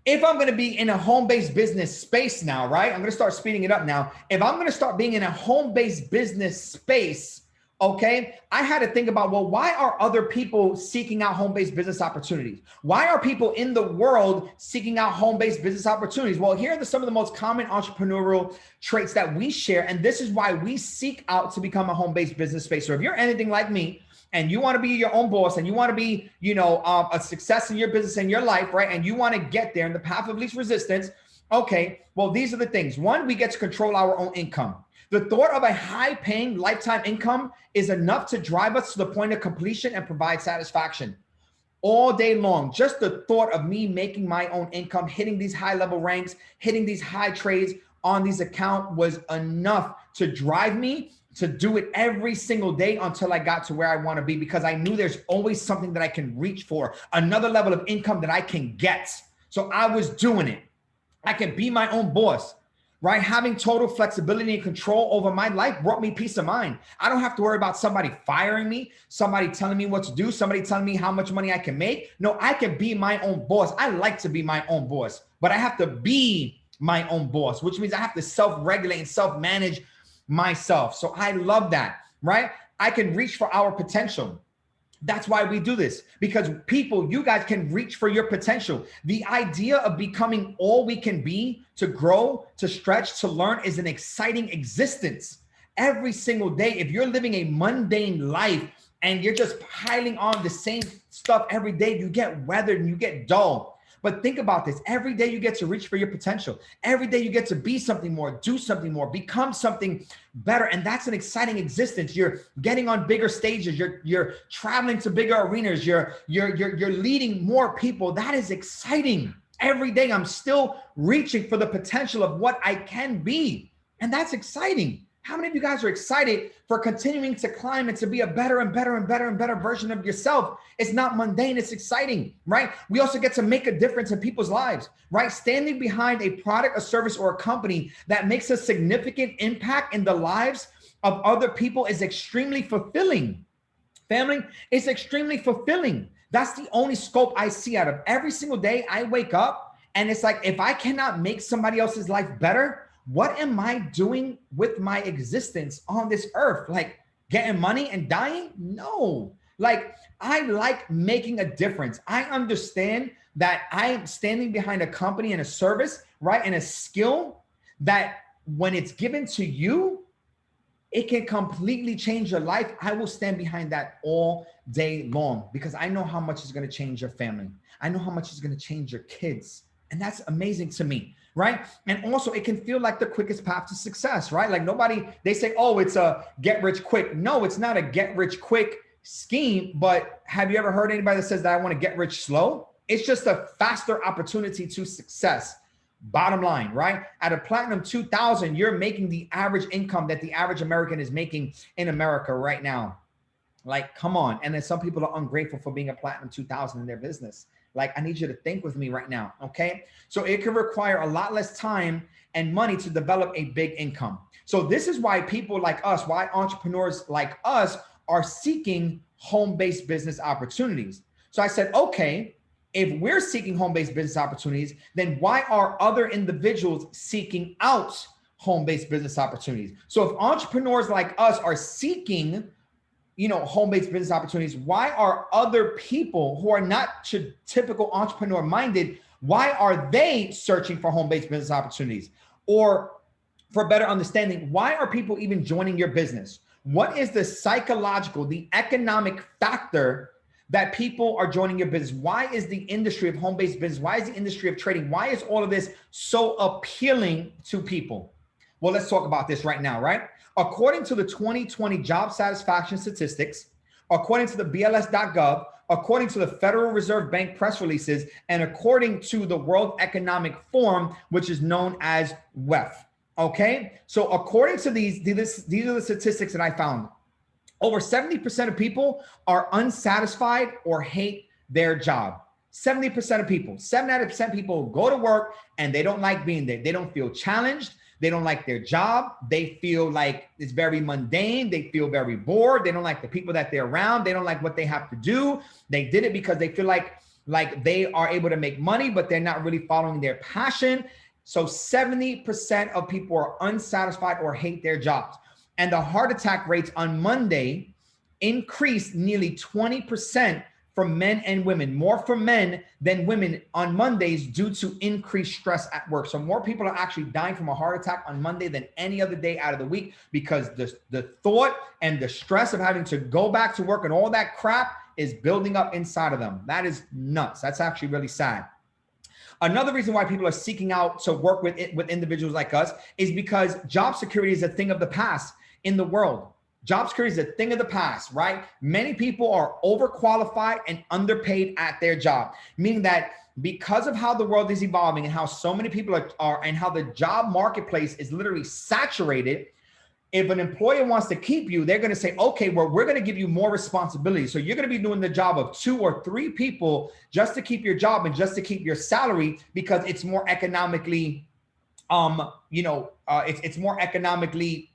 if I'm going to be in a home-based business space now, right? I'm going to start speeding it up now. If I'm going to start being in a home-based business space, okay, I had to think about, well, why are other people seeking out home-based business opportunities? Why are people in the world seeking out home-based business opportunities? Well, here are some of the most common entrepreneurial traits that we share, and this is why we seek out to become a home-based business space. So if you're anything like me, and you want to be your own boss, and you want to be, a success in your business and your life, right? And you want to get there in the path of least resistance. Okay, well, these are the things. 1, we get to control our own income. The thought of a high-paying lifetime income is enough to drive us to the point of completion and provide satisfaction all day long. Just the thought of me making my own income, hitting these high-level ranks, hitting these high trades on these accounts was enough to drive me to do it every single day until I got to where I want to be, because I knew there's always something that I can reach for, another level of income that I can get. So I was doing it. I can be my own boss, right? Having total flexibility and control over my life brought me peace of mind. I don't have to worry about somebody firing me, somebody telling me what to do, somebody telling me how much money I can make. No, I can be my own boss. I like to be my own boss, but I have to be my own boss, which means I have to self-regulate and self-manage myself. So I love that, right? I can reach for our potential. That's why we do this, because people, you guys can reach for your potential. The idea of becoming all we can be, to grow, to stretch, to learn, is an exciting existence. Every single day, if you're living a mundane life and you're just piling on the same stuff every day, you get weathered and you get dull. But think about this. Every day you get to reach for your potential. Every day you get to be something more, do something more, become something better. And that's an exciting existence. You're getting on bigger stages. You're traveling to bigger arenas. You're leading more people. That is exciting. Every day I'm still reaching for the potential of what I can be. And that's exciting. How many of you guys are excited for continuing to climb and to be a better and better and better and better version of yourself? It's not mundane, it's exciting, right? We also get to make a difference in people's lives, right? Standing behind a product, a service, or a company that makes a significant impact in the lives of other people is extremely fulfilling. Family, it's extremely fulfilling. That's the only scope I see out of every single day. I wake up and it's like, if I cannot make somebody else's life better, what am I doing with my existence on this earth? Like getting money and dying? No. Like I like making a difference. I understand that I am standing behind a company and a service, right? And a skill that when it's given to you, it can completely change your life. I will stand behind that all day long because I know how much it's going to change your family. I know how much it's going to change your kids. And that's amazing to me, right? And also it can feel like the quickest path to success, right? Like they say, oh, it's a get rich quick. No, it's not a get rich quick scheme. But have you ever heard anybody that says that I want to get rich slow? It's just a faster opportunity to success. Bottom line, right? At a platinum 2000, you're making the average income that the average American is making in America right now. Like, come on. And then some people are ungrateful for being a platinum 2000 in their business. Like, I need you to think with me right now, okay? So it can require a lot less time and money to develop a big income. So this is why people like us, why entrepreneurs like us are seeking home-based business opportunities. So I said, okay, if we're seeking home-based business opportunities, then why are other individuals seeking out home-based business opportunities? So if entrepreneurs like us are seeking, home-based business opportunities, why are other people who are not typical entrepreneur-minded, why are they searching for home-based business opportunities? Or for better understanding, why are people even joining your business? What is the psychological, the economic factor that people are joining your business? Why is the industry of home-based business, why is the industry of trading, why is all of this so appealing to people? Well, let's talk about this right now, right? According to the 2020 job satisfaction statistics, according to the BLS.gov, according to the Federal Reserve Bank press releases, and according to the World Economic Forum, which is known as WEF, okay? So according to these are the statistics that I found. Over 70% of people are unsatisfied or hate their job. 70% of people, 70% of people go to work and they don't like being there. They don't feel challenged. They don't like their job. They feel like it's very mundane. They feel very bored. They don't like the people that they're around. They don't like what they have to do. They did it because they feel like they are able to make money, but they're not really following their passion. So 70% of people are unsatisfied or hate their jobs. And the heart attack rates on Monday increased nearly 20% for men and women, more for men than women on Mondays due to increased stress at work. So more people are actually dying from a heart attack on Monday than any other day out of the week because the thought and the stress of having to go back to work and all that crap is building up inside of them. That is nuts. That's actually really sad. Another reason why people are seeking out to work with individuals like us is because job security is a thing of the past in the world. Job security is a thing of the past, right? Many people are overqualified and underpaid at their job, meaning that because of how the world is evolving and how so many people are and how the job marketplace is literally saturated, if an employer wants to keep you, they're going to say, okay, well, we're going to give you more responsibility. So you're going to be doing the job of 2 or 3 people just to keep your job and just to keep your salary because it's more economically, it's more economically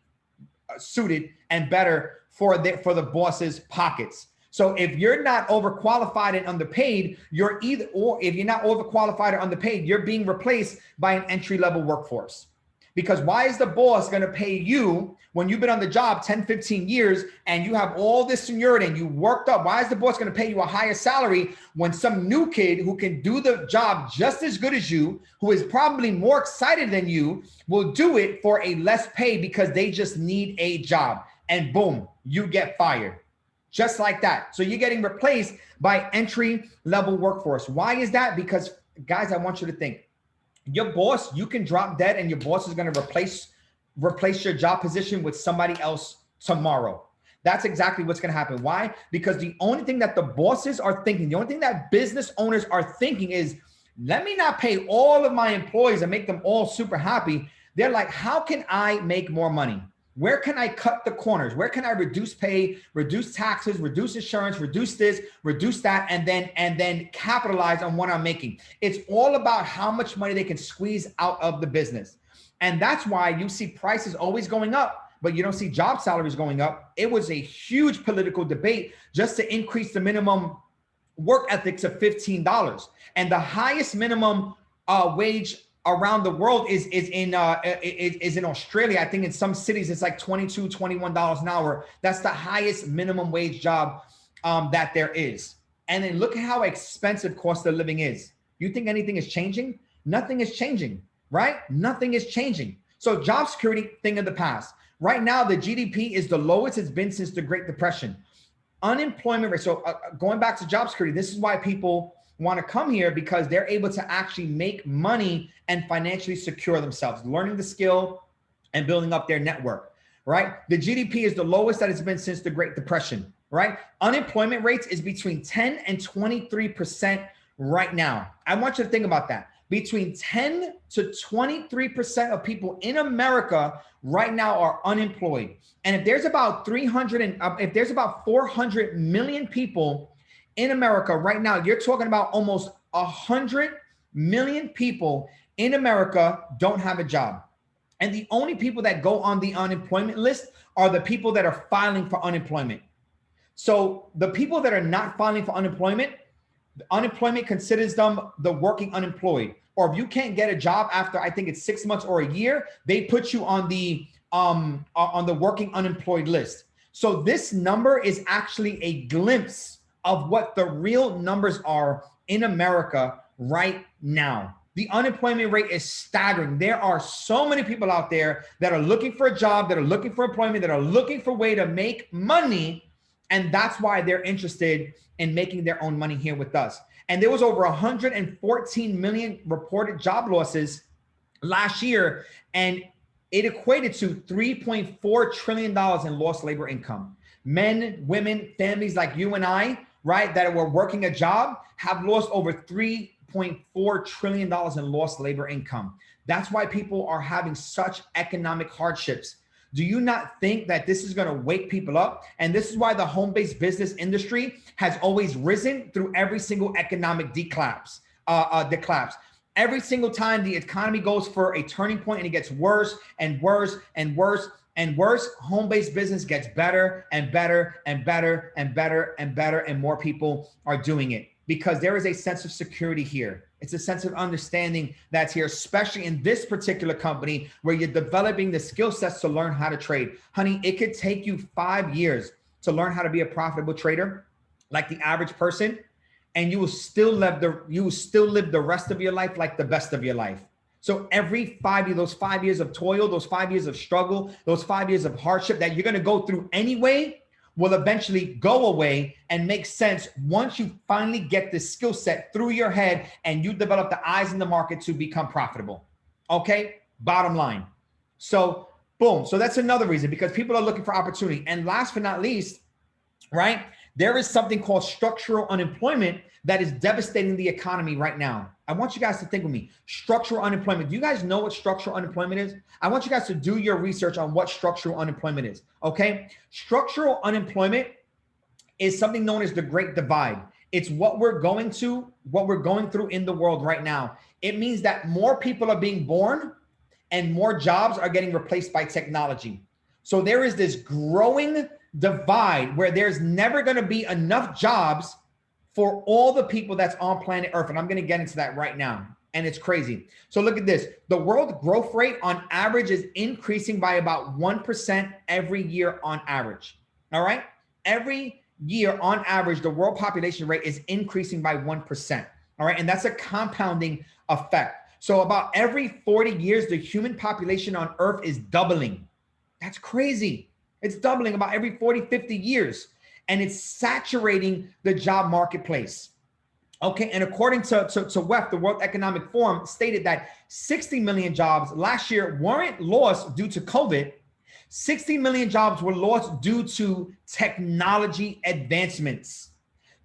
suited and better for the boss's pockets. So if you're not overqualified and underpaid, if you're not overqualified or underpaid, you're being replaced by an entry-level workforce. Because why is the boss going to pay you when you've been on the job 10, 15 years and you have all this seniority and you worked up? Why is the boss going to pay you a higher salary when some new kid who can do the job just as good as you, who is probably more excited than you, will do it for a less pay because they just need a job? And boom, you get fired. Just like that. So you're getting replaced by entry-level workforce. Why is that? Because, guys, I want you to think. Your boss, you can drop dead and your boss is going to replace your job position with somebody else tomorrow. That's exactly what's going to happen. Why? Because the only thing that the bosses are thinking, the only thing that business owners are thinking is, let me not pay all of my employees and make them all super happy. They're like, how can I make more money? Where can I cut the corners? Where can I reduce pay, reduce taxes, reduce insurance, reduce this, reduce that, and then capitalize on what I'm making? It's all about how much money they can squeeze out of the business. And that's why you see prices always going up, but you don't see job salaries going up. It was a huge political debate just to increase the minimum work ethics of $15. And the highest minimum wage around the world is in Australia. I think in some cities it's like $22, $21 an hour. That's the highest minimum wage job that there is. And then look at how expensive cost of living is. You think anything is changing? Nothing is changing, right? Nothing is changing. So job security, thing of the past. Right now, the GDP is the lowest it's been since the Great Depression. Unemployment rate. So going back to job security, this is why people want to come here, because they're able to actually make money and financially secure themselves, learning the skill and building up their network, right? The GDP is the lowest that it's been since the Great Depression, right? Unemployment rates is between 10 and 23% right now. I want you to think about that. Between 10 to 23% of people in America right now are unemployed. And if there's about 400 million people in America right now, you're talking about almost 100 million people in America don't have a job. And the only people that go on the unemployment list are the people that are filing for unemployment. So the people that are not filing for unemployment, unemployment considers them the working unemployed. Or if you can't get a job after, I think it's 6 months or a year, they put you on the working unemployed list. So this number is actually a glimpse of what the real numbers are in America right now. The unemployment rate is staggering. There are so many people out there that are looking for a job, that are looking for employment, that are looking for a way to make money. And that's why they're interested in making their own money here with us. And there was over 114 million reported job losses last year, and it equated to $3.4 trillion in lost labor income. Men, women, families like you and I, right, that were working a job have lost over $3.4 trillion in lost labor income. That's why people are having such economic hardships. Do you not think that this is going to wake people up? And this is why the home-based business industry has always risen through every single economic declaps. Every single time the economy goes for a turning point and it gets worse and worse and worse and worse, home-based business gets better and better and better and better and better, and more people are doing it because there is a sense of security here. It's a sense of understanding that's here, especially in this particular company where you're developing the skill sets to learn how to trade. Honey, it could take you 5 years to learn how to be a profitable trader, like the average person, and you will still live the rest of your life like the best of your life. So every 5 years, those 5 years of toil, those 5 years of struggle, those 5 years of hardship that you're going to go through anyway will eventually go away and make sense once you finally get the skill set through your head and you develop the eyes in the market to become profitable. Okay, bottom line. So boom. So that's another reason, because people are looking for opportunity. And last but not least, right, there is something called structural unemployment that is devastating the economy right now. I want you guys to think with me. Structural unemployment. Do you guys know what structural unemployment is? I want you guys to do your research on what structural unemployment is, okay? Structural unemployment is something known as the Great Divide. It's what we're going through in the world right now. It means that more people are being born and more jobs are getting replaced by technology. So there is this growing divide where there's never going to be enough jobs for all the people that's on planet Earth. And I'm going to get into that right now. And it's crazy. So look at this. The world growth rate on average is increasing by about 1% every year on average. All right. Every year on average, the world population rate is increasing by 1%. All right. And that's a compounding effect. So about every 40 years, the human population on Earth is doubling. That's crazy. It's doubling about every 40, 50 years. And it's saturating the job marketplace. Okay, and according to WEF, the World Economic Forum stated that 60 million jobs last year weren't lost due to COVID. 60 million jobs were lost due to technology advancements,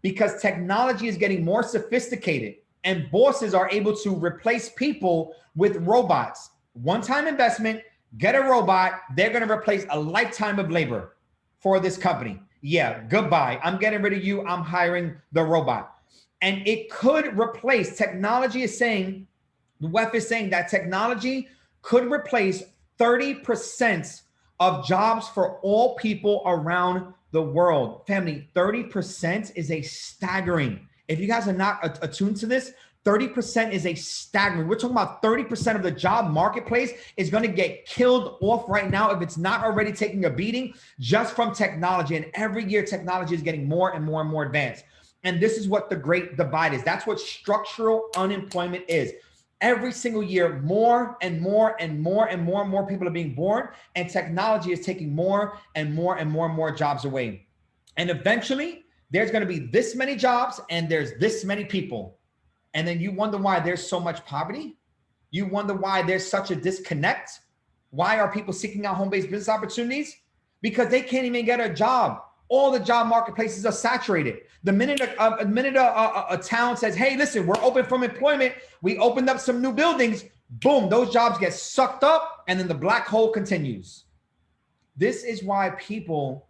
because technology is getting more sophisticated and bosses are able to replace people with robots. One-time investment, get a robot, they're going to replace a lifetime of labor for this company. Yeah, goodbye. I'm getting rid of you. I'm hiring the robot. And it could replace, technology is saying, the WEF is saying that technology could replace 30% of jobs for all people around the world. Family, 30% is a staggering If you guys are not attuned to this, 30% is a staggering. We're talking about 30% of the job marketplace is going to get killed off right now if it's not already taking a beating just from technology. And every year technology is getting more and more and more advanced. And this is what the great divide is. That's what structural unemployment is. Every single year, more and more and more and more and more people are being born, and technology is taking more and more and more and more jobs away. And eventually, there's going to be this many jobs and there's this many people. And then you wonder why there's so much poverty. You wonder why there's such a disconnect. Why are people seeking out home-based business opportunities? Because they can't even get a job. All the job marketplaces are saturated. The minute a town says, hey, listen, we're open for employment, we opened up some new buildings, boom, those jobs get sucked up, and then the black hole continues. This is why people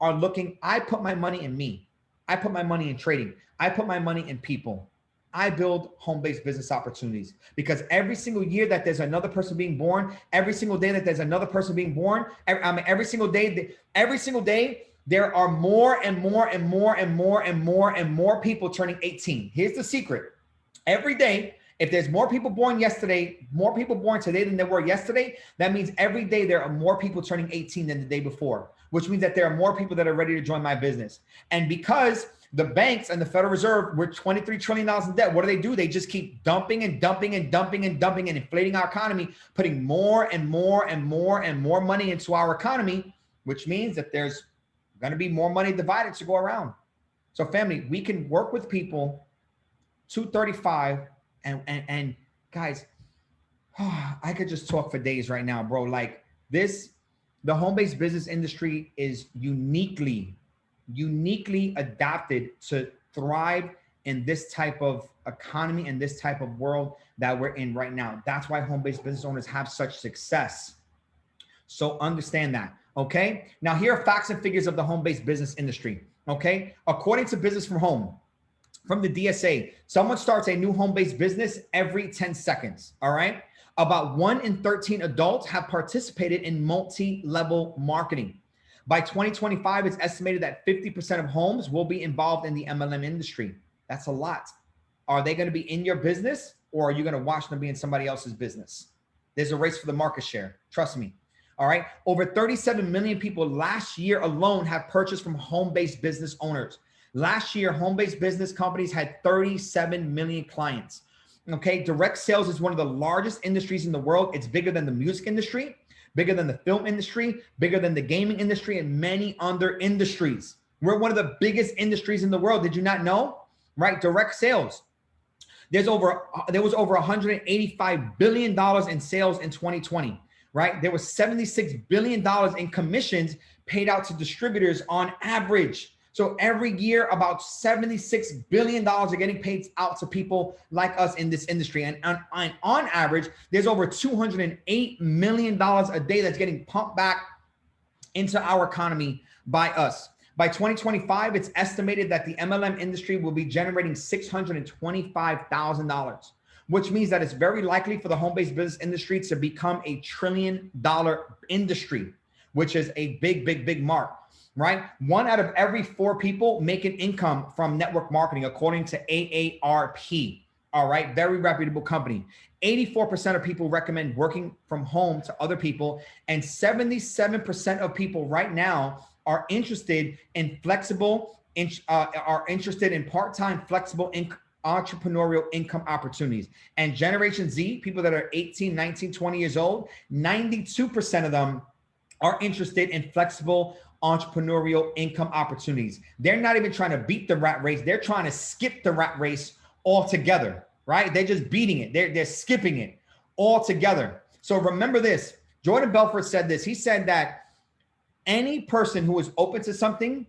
are looking. I put my money in me. I put my money in trading. I put my money in people. I build home-based business opportunities, because every single year that there's another person being born, every single day that there's another person being born, every single day, there are more and more and more and more and more and more people turning 18. Here's the secret. Every day, if there's more people born yesterday, more people born today than there were yesterday, that means every day there are more people turning 18 than the day before, which means that there are more people that are ready to join my business. And because the banks and the Federal Reserve were $23 trillion in debt, what do? They just keep dumping and dumping and dumping and dumping and inflating our economy, putting more and more and more and more money into our economy, which means that there's going to be more money divided to go around. So family, we can work with people 235 and guys, I could just talk for days right now, bro. Like this, the home-based business industry is uniquely adapted to thrive in this type of economy and this type of world that we're in right now. That's why home-based business owners have such success. So understand that. Okay. Now here are facts and figures of the home-based business industry. Okay. According to Business from Home, from the DSA, someone starts a new home-based business every 10 seconds. All right. About 1 in 13 adults have participated in multi-level marketing. By 2025, it's estimated that 50% of homes will be involved in the MLM industry. That's a lot. Are they going to be in your business, or are you going to watch them be in somebody else's business? There's a race for the market share. Trust me. All right. Over 37 million people last year alone have purchased from home-based business owners. Last year, home-based business companies had 37 million clients. Okay. Direct sales is one of the largest industries in the world. It's bigger than the music industry, bigger than the film industry, bigger than the gaming industry, and many other industries. We're one of the biggest industries in the world. Did you not know? Right? Direct sales. There was over $185 billion in sales in 2020. Right? There was $76 billion in commissions paid out to distributors on average. So every year, about $76 billion are getting paid out to people like us in this industry. And on average, there's over $208 million a day that's getting pumped back into our economy by us. By 2025, it's estimated that the MLM industry will be generating $625,000, which means that it's very likely for the home-based business industry to become a $1 trillion industry, which is a big, big, big mark. Right? 1 out of every 4 people make an income from network marketing, according to AARP. All right. Very reputable company. 84% of people recommend working from home to other people. And 77% of people right now are interested in part-time flexible entrepreneurial income opportunities. And Generation Z, people that are 18, 19, 20 years old, 92% of them are interested in flexible entrepreneurial income opportunities. They're not even trying to beat the rat race. They're trying to skip the rat race altogether, right? They're just beating it. They're skipping it altogether. So remember this. Jordan Belfort said this. He said that any person who is open to something,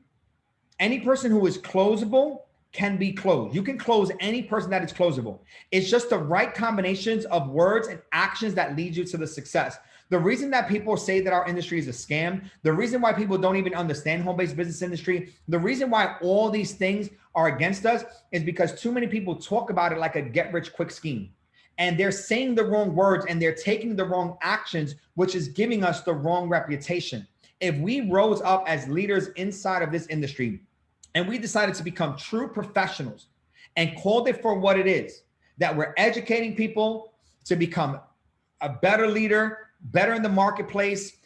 any person who is closable can be closed. You can close any person that is closable. It's just the right combinations of words and actions that lead you to the success. The reason that people say that our industry is a scam, the reason why people don't even understand home-based business industry, the reason why all these things are against us is because too many people talk about it like a get-rich-quick scheme. And they're saying the wrong words and they're taking the wrong actions, which is giving us the wrong reputation. If we rose up as leaders inside of this industry and we decided to become true professionals and called it for what it is, that we're educating people to become a better leader, better in the marketplace,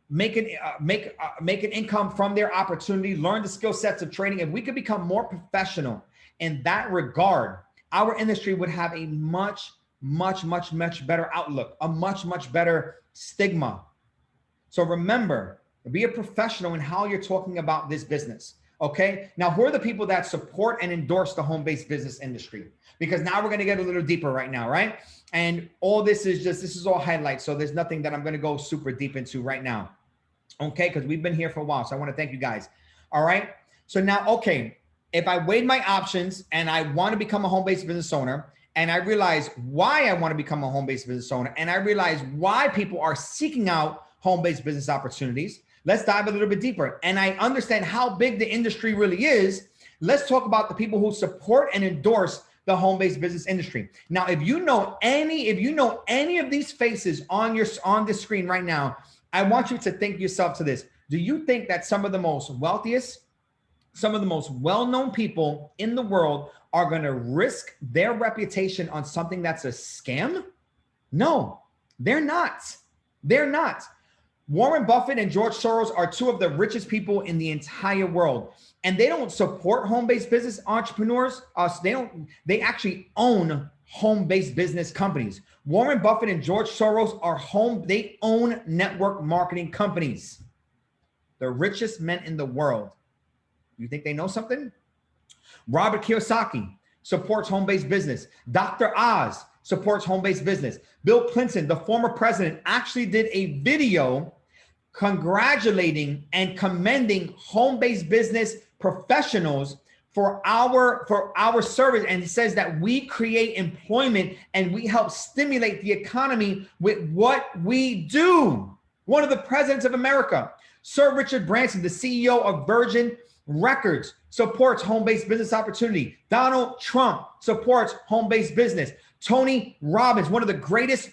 make an income from their opportunity, learn the skill sets of trading. If we could become more professional in that regard, our industry would have a much better outlook, a much better stigma. So remember, be a professional in how you're talking about this business. Okay. Now, who are the people that support and endorse the home-based business industry? Because now we're going to get a little deeper right now, right? And all this is all highlights. So there's nothing that I'm going to go super deep into right now. Okay. Because we've been here for a while. So I want to thank you guys. All right. So now, okay, if I weighed my options and I want to become a home-based business owner, and I realize why I want to become a home-based business owner, and I realize why people are seeking out home-based business opportunities, let's dive a little bit deeper. And I understand how big the industry really is. Let's talk about the people who support and endorse the home-based business industry. Now, if you know any of these faces on this screen right now, I want you to think yourself to this. Do you think that some of the most wealthiest, some of the most well-known people in the world are going to risk their reputation on something that's a scam? No, they're not. They're not. Warren Buffett and George Soros are two of the richest people in the entire world, and they don't support home-based business entrepreneurs. They actually own home-based business companies. Warren Buffett and George Soros they own network marketing companies. The richest men in the world. You think they know something? Robert Kiyosaki supports home-based business. Dr. Oz supports home-based business. Bill Clinton, the former president, actually did a video congratulating and commending home-based business professionals for our service. And he says that we create employment and we help stimulate the economy with what we do. One of the presidents of America, Sir Richard Branson, the CEO of Virgin Records, supports home-based business opportunity. Donald Trump supports home-based business. Tony Robbins, one of the greatest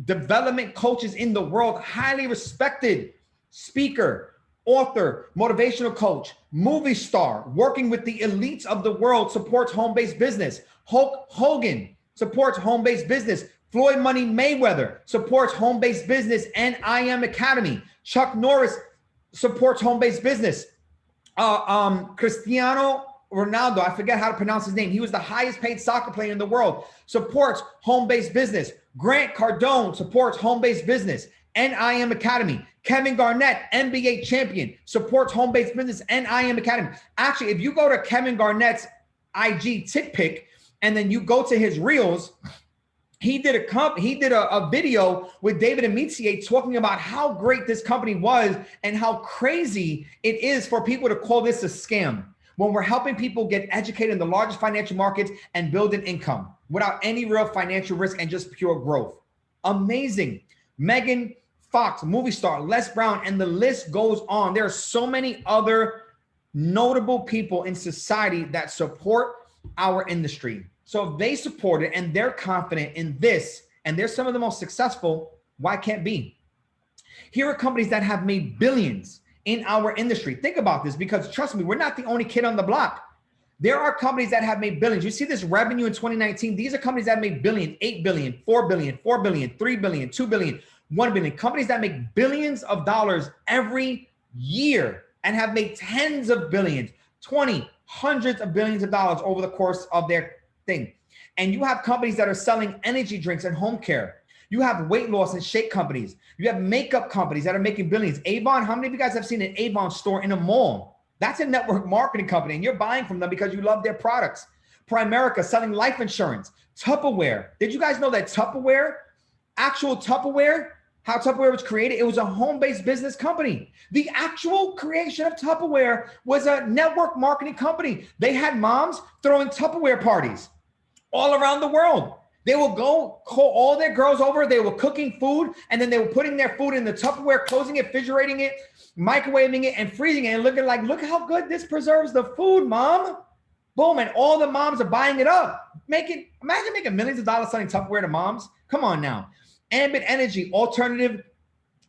development coaches in the world, highly respected speaker, author, motivational coach, movie star, working with the elites of the world, supports home-based business. Hulk Hogan supports home-based business. Floyd Money Mayweather supports home-based business and IM Academy. Chuck Norris supports home-based business. Cristiano Ronaldo, I forget how to pronounce his name. He was the highest paid soccer player in the world, supports home-based business. Grant Cardone supports home-based business and IM Academy. Kevin Garnett, NBA champion, supports home-based business and IM Academy. Actually, if you go to Kevin Garnett's IG tick pic and then you go to his reels, he did a video with David Amitsier talking about how great this company was and how crazy it is for people to call this a scam when we're helping people get educated in the largest financial markets and build an income without any real financial risk and just pure growth. Amazing. Megan Fox, movie star, Les Brown, and the list goes on. There are so many other notable people in society that support our industry. So if they support it and they're confident in this, and they're some of the most successful, why can't be? Here are companies that have made billions in our industry. Think about this, because trust me, we're not the only kid on the block. There are companies that have made billions. You see this revenue in 2019. These are companies that made billion, 8 billion, 4 billion, 4 billion, 3 billion, 2 billion, 1 billion. Companies that make billions of dollars every year and have made tens of billions, 20, hundreds of billions of dollars over the course of their thing. And you have companies that are selling energy drinks and home care. You have weight loss and shake companies. You have makeup companies that are making billions. Avon, how many of you guys have seen an Avon store in a mall? That's a network marketing company, and you're buying from them because you love their products. Primerica selling life insurance. Tupperware. Did you guys know that Tupperware, actual Tupperware, how Tupperware was created? It was a home-based business company. The actual creation of Tupperware was a network marketing company. They had moms throwing Tupperware parties all around the world. They will go call all their girls over. They were cooking food, and then they were putting their food in the Tupperware, closing it, refrigerating it, microwaving it, and freezing it, and looking like, look how good this preserves the food, mom. Boom, and all the moms are buying it up. Imagine making millions of dollars selling Tupperware to moms. Come on now. Ambit Energy, alternative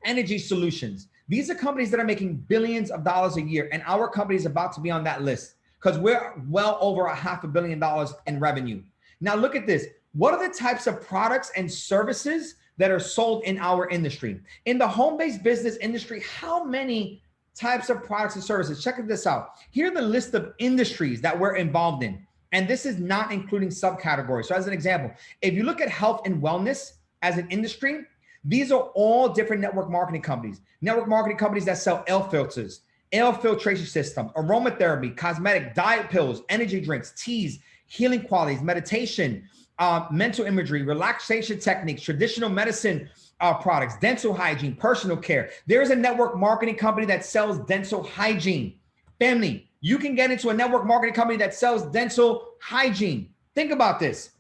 energy solutions. These are companies that are making billions of dollars a year, and our company is about to be on that list. because we're well over $500 million in revenue. Now look at this. What are the types of products and services that are sold in our industry? In the home-based business industry, how many types of products and services? Check this out. Here are the list of industries that we're involved in. And this is not including subcategories. So as an example, if you look at health and wellness as an industry, these are all different network marketing companies. Network marketing companies that sell air filters, air filtration system, aromatherapy, cosmetic, diet pills, energy drinks, teas, healing qualities, meditation, mental imagery, relaxation techniques, traditional medicine products, dental hygiene, personal care. There's a network marketing company that sells dental hygiene. Family, you can get into a network marketing company that sells dental hygiene. Think about this.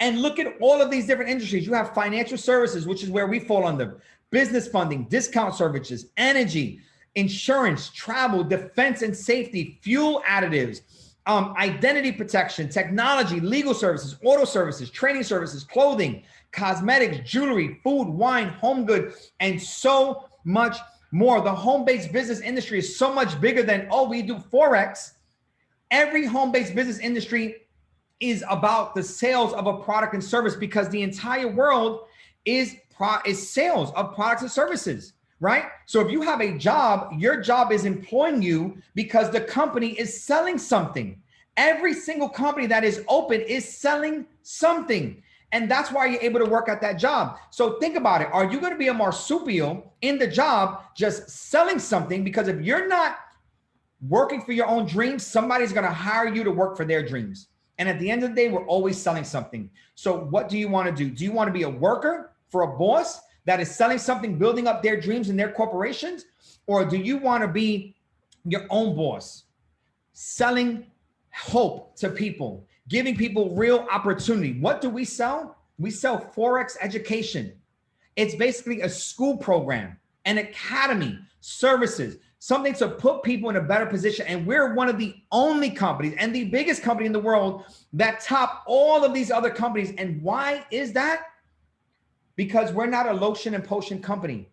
And look at all of these different industries. You have financial services, which is where we fall under, business funding, discount services, energy, insurance, travel, defense and safety, fuel additives, identity protection, technology, legal services, auto services, training services, clothing, cosmetics, jewelry, food, wine, home goods, and so much more. The home-based business industry is so much bigger than, oh, we do Forex. Every home-based business industry is about the sales of a product and service, because the entire world is sales of products and services, right? So if you have a job, your job is employing you because the company is selling something. Every single company that is open is selling something. And that's why you're able to work at that job. So think about it. Are you going to be a marsupial in the job just selling something? Because if you're not working for your own dreams, somebody's going to hire you to work for their dreams. And at the end of the day, we're always selling something. So what do you want to do? Do you want to be a worker for a boss that is selling something, building up their dreams and their corporations? Or do you want to be your own boss, selling hope to people, giving people real opportunity? What do we sell? We sell Forex education. It's basically a school program, an academy, services, something to put people in a better position. And we're one of the only companies and the biggest company in the world that top all of these other companies. And why is that? Because we're not a lotion and potion company.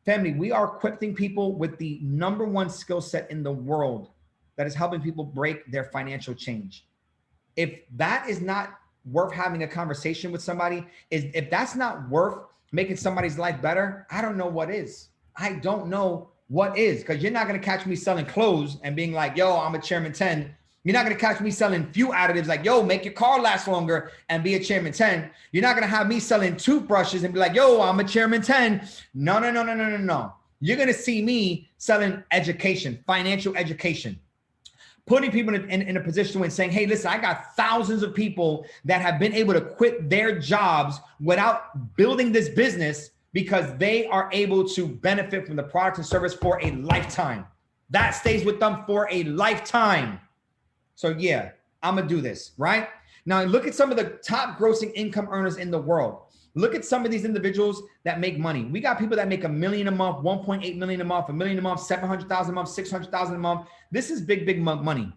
Family, we are equipping people with the #1 skill set in the world that is helping people break their financial change. If that is not worth having a conversation with somebody, if that's not worth making somebody's life better, I don't know what is. I don't know what is, because you're not going to catch me selling clothes and being like, yo, I'm a Chairman 10. You're not going to catch me selling fuel additives like, yo, make your car last longer and be a Chairman 10. You're not going to have me selling toothbrushes and be like, yo, I'm a Chairman 10. No. You're going to see me selling education, financial education, putting people in a position when saying, hey, listen, I got thousands of people that have been able to quit their jobs without building this business because they are able to benefit from the product and service for a lifetime. That stays with them for a lifetime. So yeah, I'm gonna do this, right? Now look at some of the top grossing income earners in the world. Look at some of these individuals that make money. We got people that make $1 million a month, 1.8 million a month, $1 million a month, 700,000 a month, 600,000 a month. This is big money.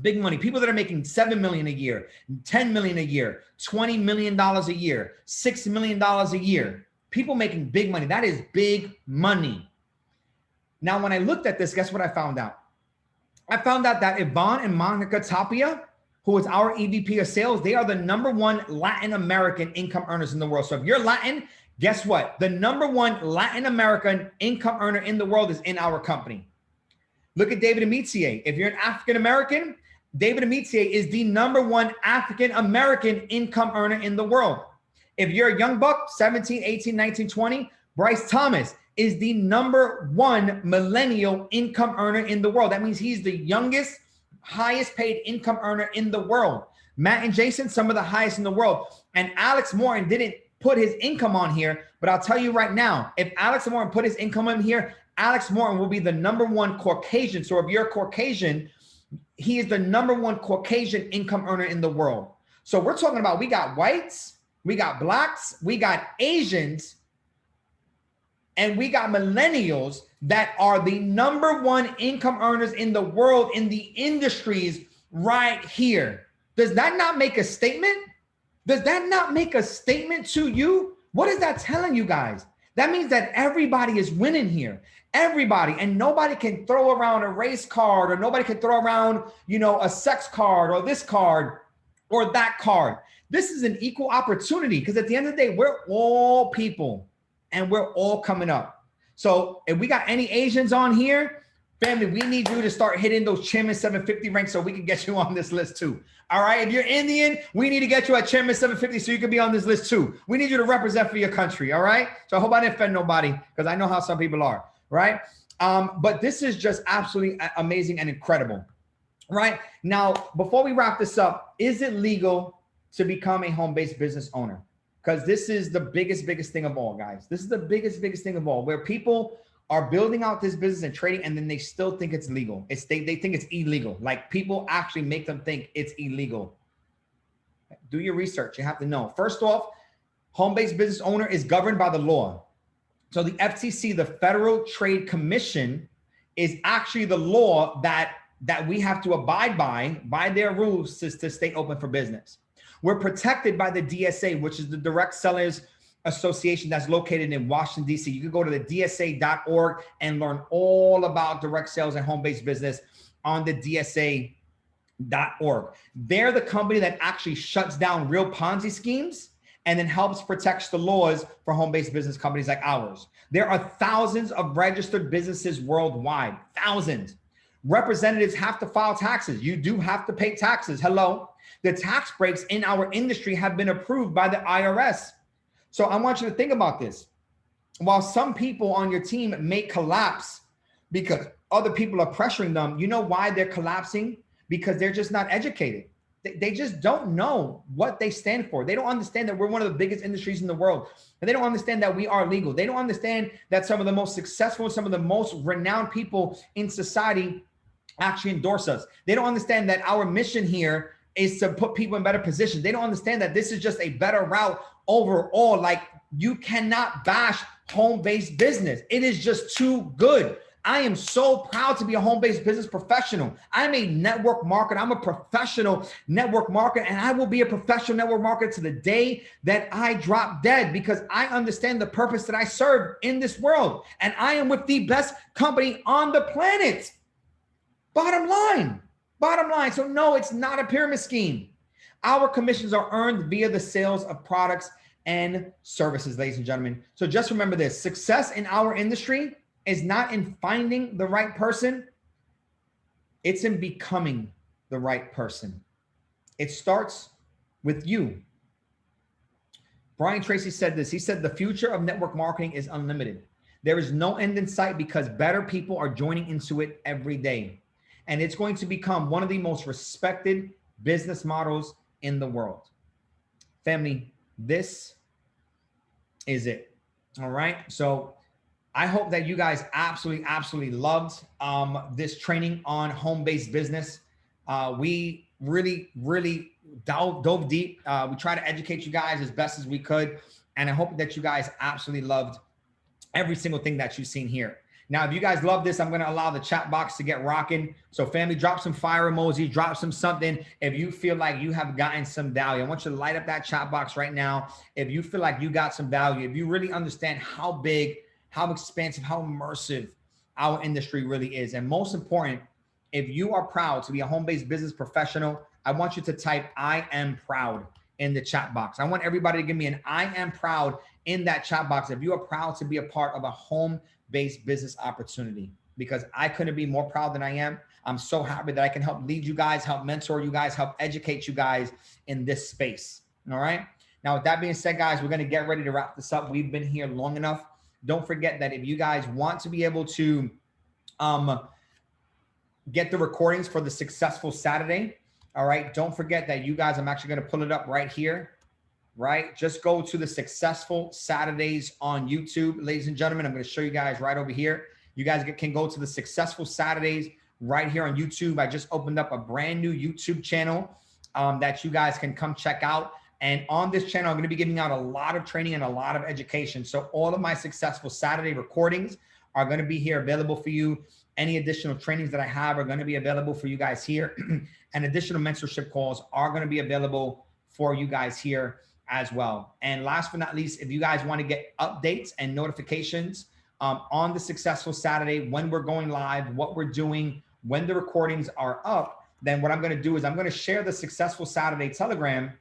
Big money. People that are making 7 million a year, 10 million a year, $20 million a year, $6 million a year. People making big money. That is big money. Now, when I looked at this, guess what I found out? I found out that Yvonne and Monica Tapia, who is our EVP of sales, they are the #1 Latin American income earners in the world. So if you're Latin, guess what? The #1 Latin American income earner in the world is in our company. Look at David Amitier. If you're an African American, David Amitier is the #1 African American income earner in the world. If you're a young buck, 17, 18, 19, 20, Bryce Thomas is the #1 millennial income earner in the world. That means he's the youngest, highest paid income earner in the world. Matt and Jason, some of the highest in the world. And Alex Morton didn't put his income on here, but I'll tell you right now, if Alex Morton put his income in here, Alex Morton will be the #1 Caucasian. So if you're a Caucasian, he is the #1 Caucasian income earner in the world. So we're talking about, we got whites, we got blacks, we got Asians, and we got millennials that are the #1 income earners in the world in the industries right here. Does that not make a statement? Does that not make a statement to you? What is that telling you guys? That means that everybody is winning here. Everybody, and nobody can throw around a race card, or nobody can throw around, you know, a sex card or this card or that card. This is an equal opportunity, because at the end of the day, we're all people and we're all coming up. So if we got any Asians on here, family, we need you to start hitting those Chairman 750 ranks so we can get you on this list too. All right. If you're Indian, we need to get you at Chairman 750 so you can be on this list too. We need you to represent for your country. All right. So I hope I didn't offend nobody, because I know how some people are. Right. But this is just absolutely amazing and incredible. Right now, before we wrap this up, is it legal to become a home-based business owner? Because this is the biggest thing of all, guys. This is the biggest thing of all, where people are building out this business and trading, and then they still think it's legal. They think it's illegal. Like, people actually make them think it's illegal. Do your research. You have to know. First off, home-based business owner is governed by the law. So the FTC, the Federal Trade Commission, is actually the law that we have to abide by their rules to stay open for business. We're protected by the DSA, which is the Direct Sellers Association that's located in Washington, D.C. You can go to the DSA.org and learn all about direct sales and home-based business on the DSA.org. They're the company that actually shuts down real Ponzi schemes and then helps protect the laws for home-based business companies like ours. There are thousands of registered businesses worldwide, thousands. Representatives have to file taxes. You do have to pay taxes. Hello. The tax breaks in our industry have been approved by the IRS. So I want you to think about this. While some people on your team may collapse because other people are pressuring them, you know why they're collapsing? Because they're just not educated. They just don't know what they stand for. They don't understand that we're one of the biggest industries in the world. And they don't understand that we are legal. They don't understand that some of the most successful, some of the most renowned people in society actually endorse us. They don't understand that our mission here is to put people in better positions. They don't understand that this is just a better route overall. Like, you cannot bash home-based business. It is just too good. I am so proud to be a home-based business professional. I'm a network marketer. I'm a professional network marketer, and I will be a professional network marketer to the day that I drop dead, because I understand the purpose that I serve in this world. And I am with the best company on the planet. Bottom line. So no, it's not a pyramid scheme. Our commissions are earned via the sales of products and services, ladies and gentlemen. So just remember this: success in our industry is not in finding the right person. It's in becoming the right person. It starts with you. Brian Tracy said this. He said, the future of network marketing is unlimited. There is no end in sight because better people are joining into it every day. And it's going to become one of the most respected business models in the world. Family, this is it. All right. So I hope that you guys absolutely loved this training on home-based business. We really dove deep. We try to educate you guys as best as we could. And I hope that you guys absolutely loved every single thing that you've seen here. Now, if you guys love this, I'm going to allow the chat box to get rocking. So family, drop some fire emoji, drop something. If you feel like you have gotten some value, I want you to light up that chat box right now. If you feel like you got some value, if you really understand how big, how expansive, how immersive our industry really is. And most important, if you are proud to be a home-based business professional, I want you to type "I am proud" in the chat box. I want everybody to give me an "I am proud" in that chat box if you are proud to be a part of a home-based business opportunity, because I couldn't be more proud than I am. I'm so happy that I can help lead you guys, help mentor you guys, help educate you guys in this space. All right. Now, with that being said, guys, we're going to get ready to wrap this up. We've been here long enough. Don't forget that if you guys want to be able to get the recordings for the Successful Saturday, all right, don't forget that you guys, I'm actually going to pull it up right here, right? Just go to the Successful Saturdays on YouTube, ladies and gentlemen. I'm going to show you guys right over here. You guys can go to the Successful Saturdays right here on YouTube. I just opened up a brand new YouTube channel that you guys can come check out. And on this channel, I'm going to be giving out a lot of training and a lot of education. So all of my Successful Saturday recordings are going to be here available for you. Any additional trainings that I have are going to be available for you guys here. And additional mentorship calls are going to be available for you guys here as well. And last but not least, if you guys want to get updates and notifications on the Successful Saturday, when we're going live, what we're doing, when the recordings are up, then what I'm going to do is I'm going to share the Successful Saturday Telegram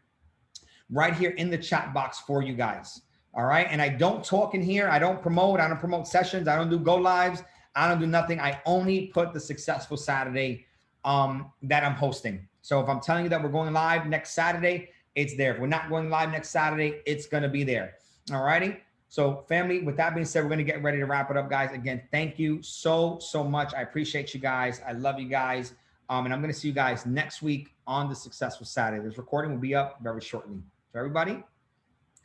right here in the chat box for you guys. All right. And I don't talk in here. I don't promote sessions. I don't do go lives. I don't do nothing. I only put the Successful Saturday that I'm hosting. So if I'm telling you that we're going live next Saturday, it's there. If we're not going live next Saturday, it's going to be there. All righty. So family, with that being said, we're going to get ready to wrap it up, guys. Again, thank you so much. I appreciate you guys. I love you guys. And I'm going to see you guys next week on the Successful Saturday. This recording will be up very shortly. So everybody,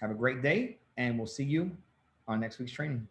have a great day, and we'll see you on next week's training.